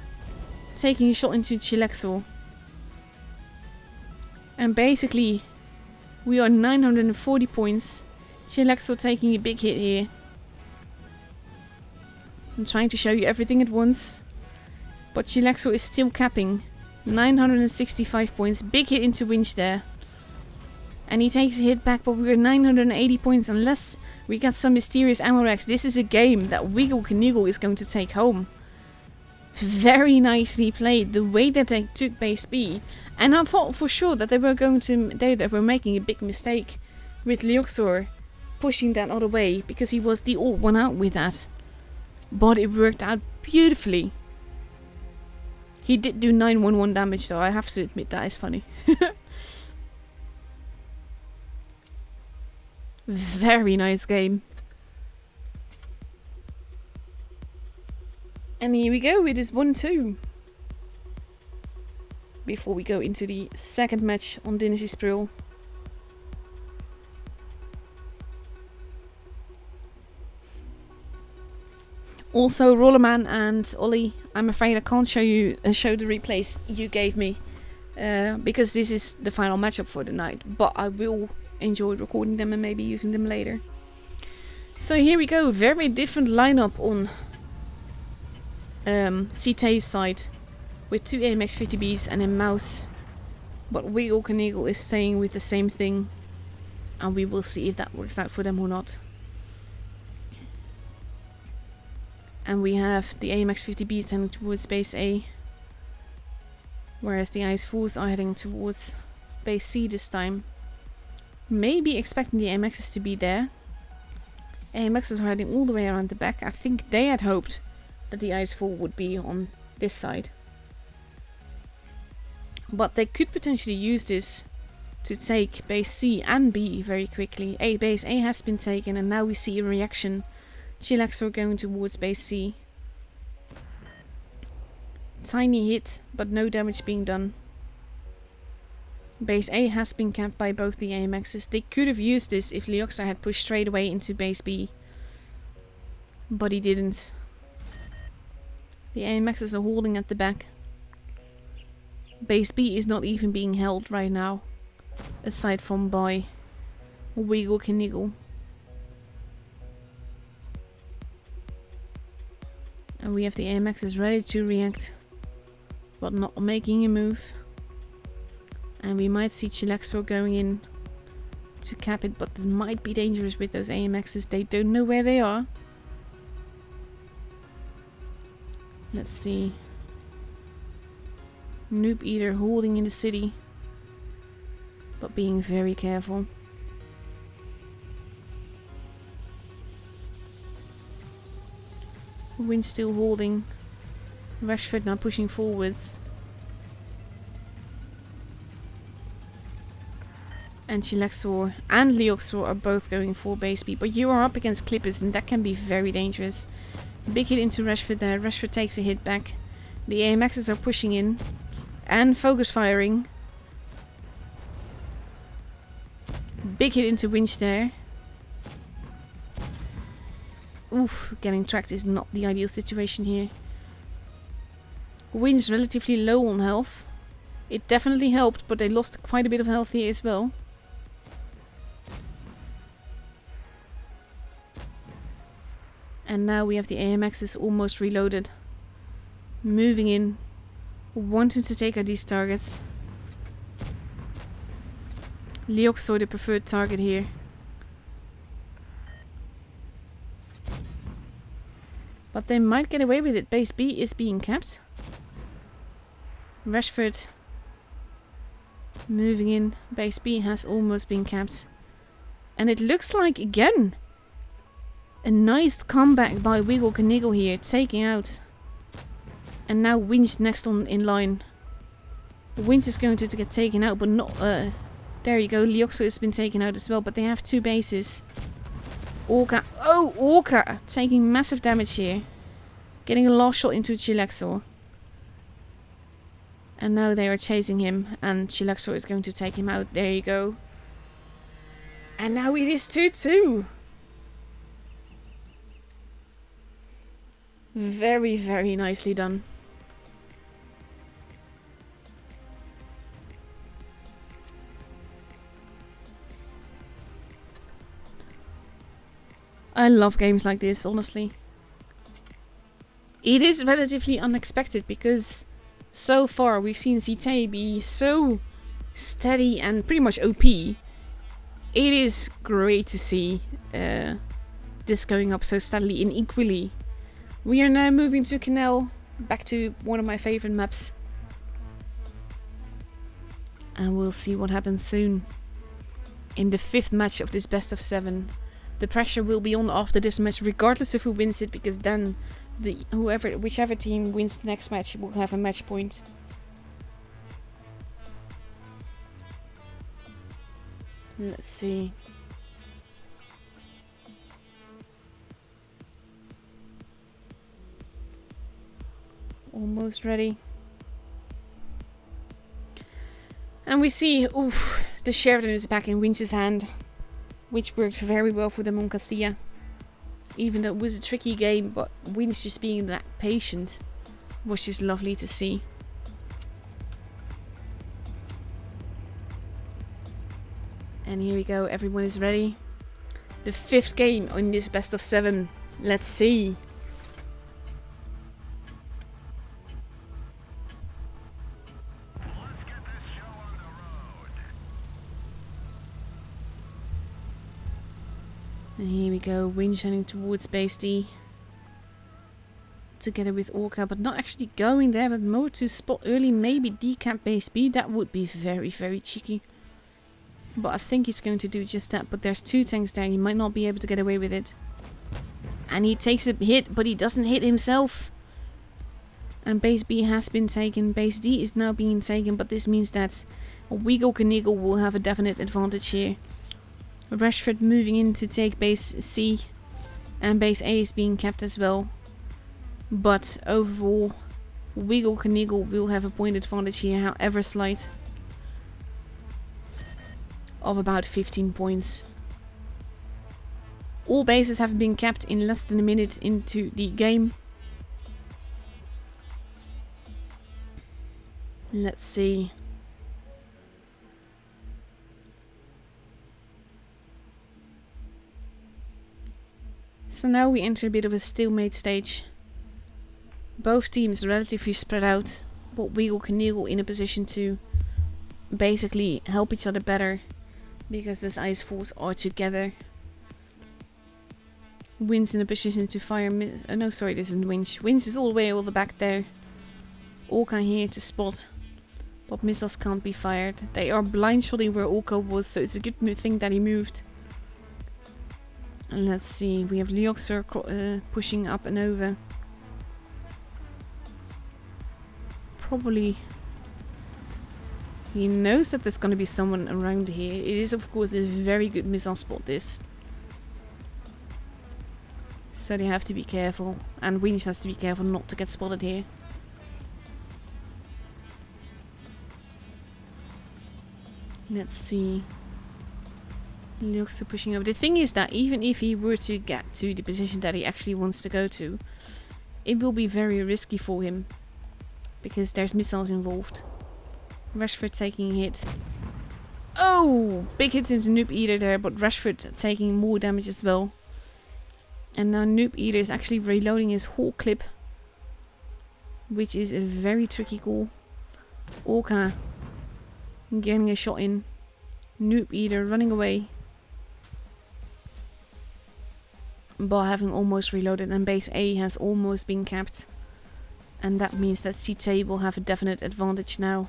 taking a shot into Chilaxor. And basically, we are 940 points. Chilaxor taking a big hit here. I'm trying to show you everything at once. But Chilaxor is still capping. 965 points. Big hit into Winch there. And he takes a hit back, but we're 980 points. Unless we get some mysterious ammo racks, this is a game that Wiggle Knievel is going to take home. Very nicely played. The way that they took base B. And I thought for sure that they were making a big mistake with Leoxor pushing that other way, because he was the odd one out with that. But it worked out beautifully. He did do 911 damage though, I have to admit that is funny. Very nice game. And here we go, it is 1-2. Before we go into the second match on Dynasty Spril. Also, Rollerman and Ollie, I'm afraid I can't show you show the replays you gave me, because this is the final matchup for the night. But I will enjoy recording them and maybe using them later. So here we go, very different lineup on CT's side, with 2 AMX 50Bs and a mouse. But Wiggle Knievel is staying with the same thing, and we will see if that works out for them or not. And we have the AMX 50Bs heading towards base A, whereas the Ice Fools are heading towards base C this time. Maybe expecting the AMXs to be there. AMXs are heading all the way around the back. I think they had hoped that the Ice Fool would be on this side. But they could potentially use this to take base C and B very quickly. Base A has been taken, and now we see a reaction. Chilaxor going towards base C. Tiny hit, but no damage being done. Base A has been capped by both the AMXs. They could have used this if Leoxa had pushed straight away into base B. But he didn't. The AMXs are holding at the back. Base B is not even being held right now, aside from by Wiggle Kniggle. And we have the AMXs ready to react, but not making a move. And we might see Chilaxor going in to cap it, but it might be dangerous with those AMXs. They don't know where they are. Let's see. Noob Eater holding in the city, but being very careful. Win still holding. Rashford now pushing forwards. And Chilaxor and Leoxor are both going for base B, but you are up against Clippers and that can be very dangerous. Big hit into Rashford there. Rashford takes a hit back. The AMXs are pushing in and focus firing. Big hit into Winch there. Oof, getting tracked is not the ideal situation here. Winch relatively low on health. It definitely helped, but they lost quite a bit of health here as well. And now we have the AMXs almost reloaded. Moving in. Wanting to take out these targets. Leoxor the preferred target here. But they might get away with it. Base B is being capped. Rashford moving in. Base B has almost been capped. And it looks like, again, a nice comeback by Wiggle Kniggle here. Taking out. And now Winch next on in line. Winch is going to get taken out, but not... there you go. Leoxor has been taken out as well. But they have two bases. Orca. Oh, Orca! Taking massive damage here. Getting a last shot into Chilaxor. And now they are chasing him. And Chilaxor is going to take him out. There you go. And now it is 2-2. Very, very nicely done. I love games like this, honestly. It is relatively unexpected because so far we've seen ZT be so steady and pretty much OP. It is great to see this going up so steadily and equally. We are now moving to Canal, back to one of my favorite maps. And we'll see what happens soon. In the 5th match of this best of 7. The pressure will be on after this match, regardless of who wins it, because then whichever team wins the next match will have a match point. Let's see. Almost ready. And we see, oof, the Sheridan is back in Winch's hand, which worked very well for them on Castilla. Even though it was a tricky game, but Winch just being that patient was just lovely to see. And here we go, everyone is ready. The 5th game in this best of 7. Let's see. And here we go, Winch heading towards base D. Together with Orca, but not actually going there, but more to spot early, maybe decap base B. That would be very, very cheeky. But I think he's going to do just that. But there's 2 tanks there, he might not be able to get away with it. And he takes a hit, but he doesn't hit himself. And base B has been taken, base D is now being taken, but this means that Wiggle Kniggle will have a definite advantage here. Rashford moving in to take base C, and base A is being kept as well. But overall, Wiggle Kniggle will have a point advantage here, however slight, of about 15 points. All bases have been kept in less than a minute into the game. Let's see. So now we enter a bit of a stalemate stage. Both teams relatively spread out, but Weagle Knievel in a position to basically help each other better because this ice force are together. Winch in a position to fire oh no, sorry, this isn't Winch. Winch is all the way over back there. Orca here to spot, but missiles can't be fired. They are blind shotting where Orca was, so it's a good thing that he moved. And let's see, we have Leoxer pushing up and over. Probably he knows that there's going to be someone around here. It is of course a very good missile spot, this. So they have to be careful, and Winch has to be careful not to get spotted here. Let's see. Leoxer pushing over. The thing is that even if he were to get to the position that he actually wants to go to, it will be very risky for him. Because there's missiles involved. Rashford taking a hit. Oh! Big hits into Noob Eater there, but Rashford taking more damage as well. And now Noob Eater is actually reloading his whole clip. Which is a very tricky call. Orca getting a shot in. Noob Eater running away. But having almost reloaded, and base A has almost been capped. And that means that CT will have a definite advantage now.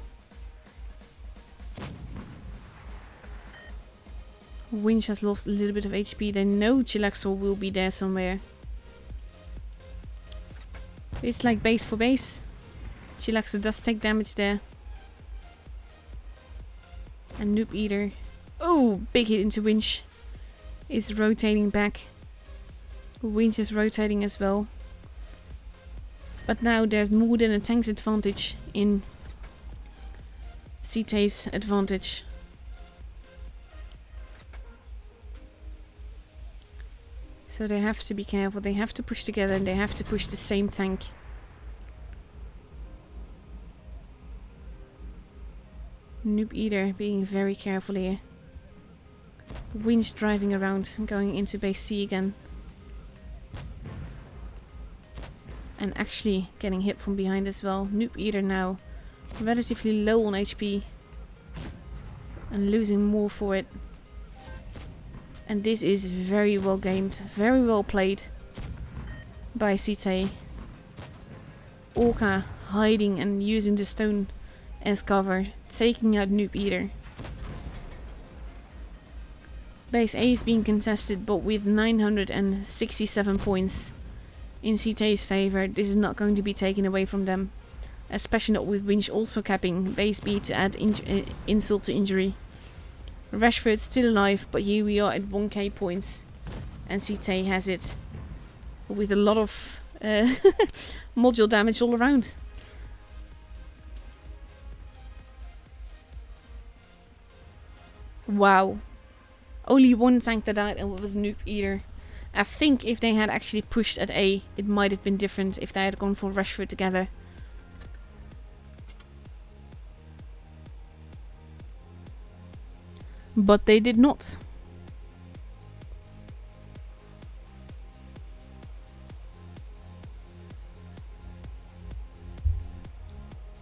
Winch has lost a little bit of HP. They know Chilaxor will be there somewhere. It's like base for base. Chilaxor does take damage there. And Noob Eater. Oh, big hit into Winch. Is rotating back. Winch is rotating as well. But now there's more than a tank's advantage in CT's advantage. So they have to be careful. They have to push together and they have to push the same tank. Noob Eater being very careful here. Winch driving around and going into base C again. And actually getting hit from behind as well. Noob Eater now relatively low on HP. And losing more for it. And this is very well gamed. Very well played by CT. Orca hiding and using the stone as cover. Taking out Noob Eater. Base A is being contested, but with 967 points in CT's favor, this is not going to be taken away from them. Especially not with Winch also capping base B to add insult to injury. Rashford still alive, but here we are at 1k points. And CT has it. With a lot of module damage all around. Wow. Only one tank that died and it was Noob Eater. I think if they had actually pushed at A, it might have been different if they had gone for Rashford together. But they did not.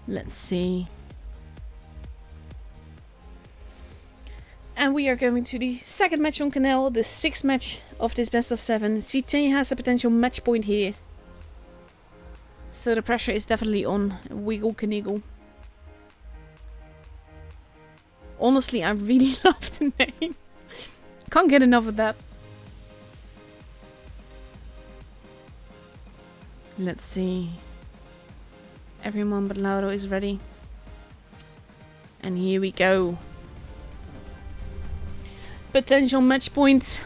Let's see. And we are going to the second match on Canal, the 6th match of this best of 7. CT has a potential match point here. So the pressure is definitely on Weagle Knievel. Honestly, I really love the name. Can't get enough of that. Let's see. Everyone but Lauro is ready. And here we go. Potential match point.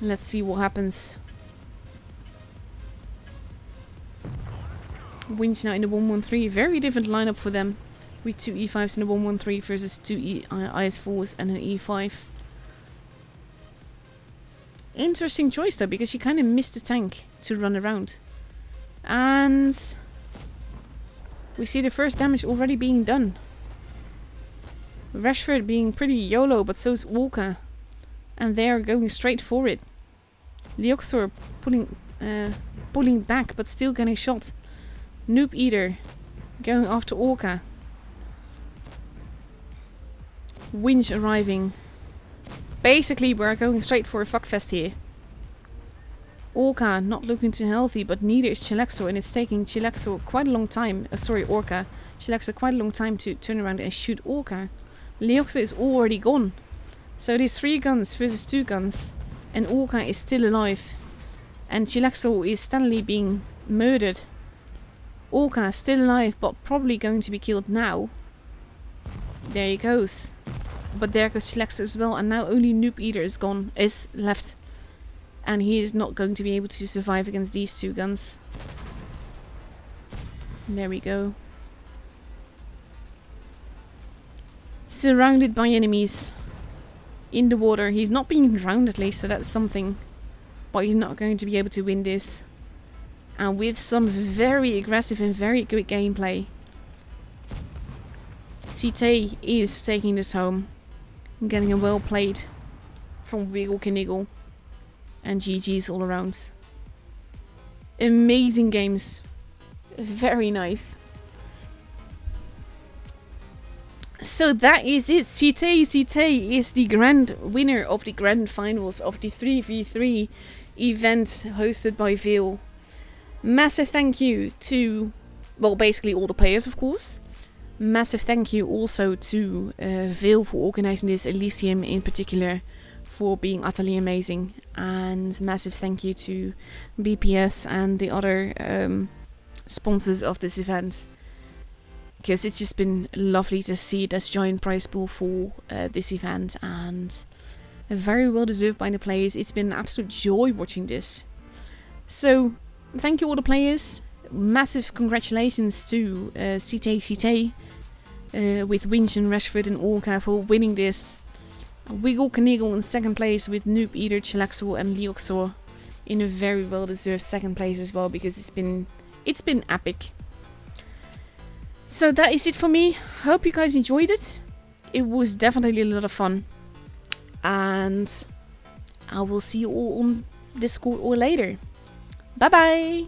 Let's see what happens. Winch now in the 113. Very different lineup for them. With 2 E5s in the 113 versus 2 IS4s and an E5. Interesting choice though, because you kind of missed the tank to run around. And We see the first damage already being done. Rashford being pretty YOLO, but so is Walker. And they are going straight for it. Leoxor pulling back, but still getting shot. Noob Eater going after Orca. Winch arriving. Basically, we're going straight for a fuckfest here. Orca not looking too healthy, but neither is Chilaxor, and it's taking Chilaxor quite a long time. Orca. Chilaxor quite a long time to turn around and shoot Orca. Leoxor is already gone. So it is 3 guns versus 2 guns, and Orca is still alive. And Chilaxor is steadily being murdered. Orca still alive, but probably going to be killed now. There he goes. But there goes Chilaxor as well, and now only Noob Eater is left. And he is not going to be able to survive against these 2 guns. There we go. Surrounded by enemies. In the water. He's not being drowned at least, so that's something. But he's not going to be able to win this. And with some very aggressive and very good gameplay, Cite is taking this home. And getting a well played from Wiggle Kniggle. And GG's all around. Amazing games. Very nice. So that is it. Cite is the grand winner of the grand finals of the 3v3 event hosted by VE1L. Massive thank you to, well, basically all the players, of course. Massive thank you also to VE1L for organizing this, Elysium in particular for being utterly amazing, and massive thank you to BPS and the other sponsors of this event, because it's just been lovely to see this giant prize pool for this event, and very well deserved by the players. It's been an absolute joy watching this. So thank you all the players. Massive congratulations to Cite with Winch and Rashford and Orca for winning this. Wiggle Kniggle in second place with Noob Eater, Chilaxor and Leoxor in a very well deserved second place as well, because it's been epic. So that is it for me. Hope you guys enjoyed it. It was definitely a lot of fun. And I will see you all on Discord or later. Bye bye!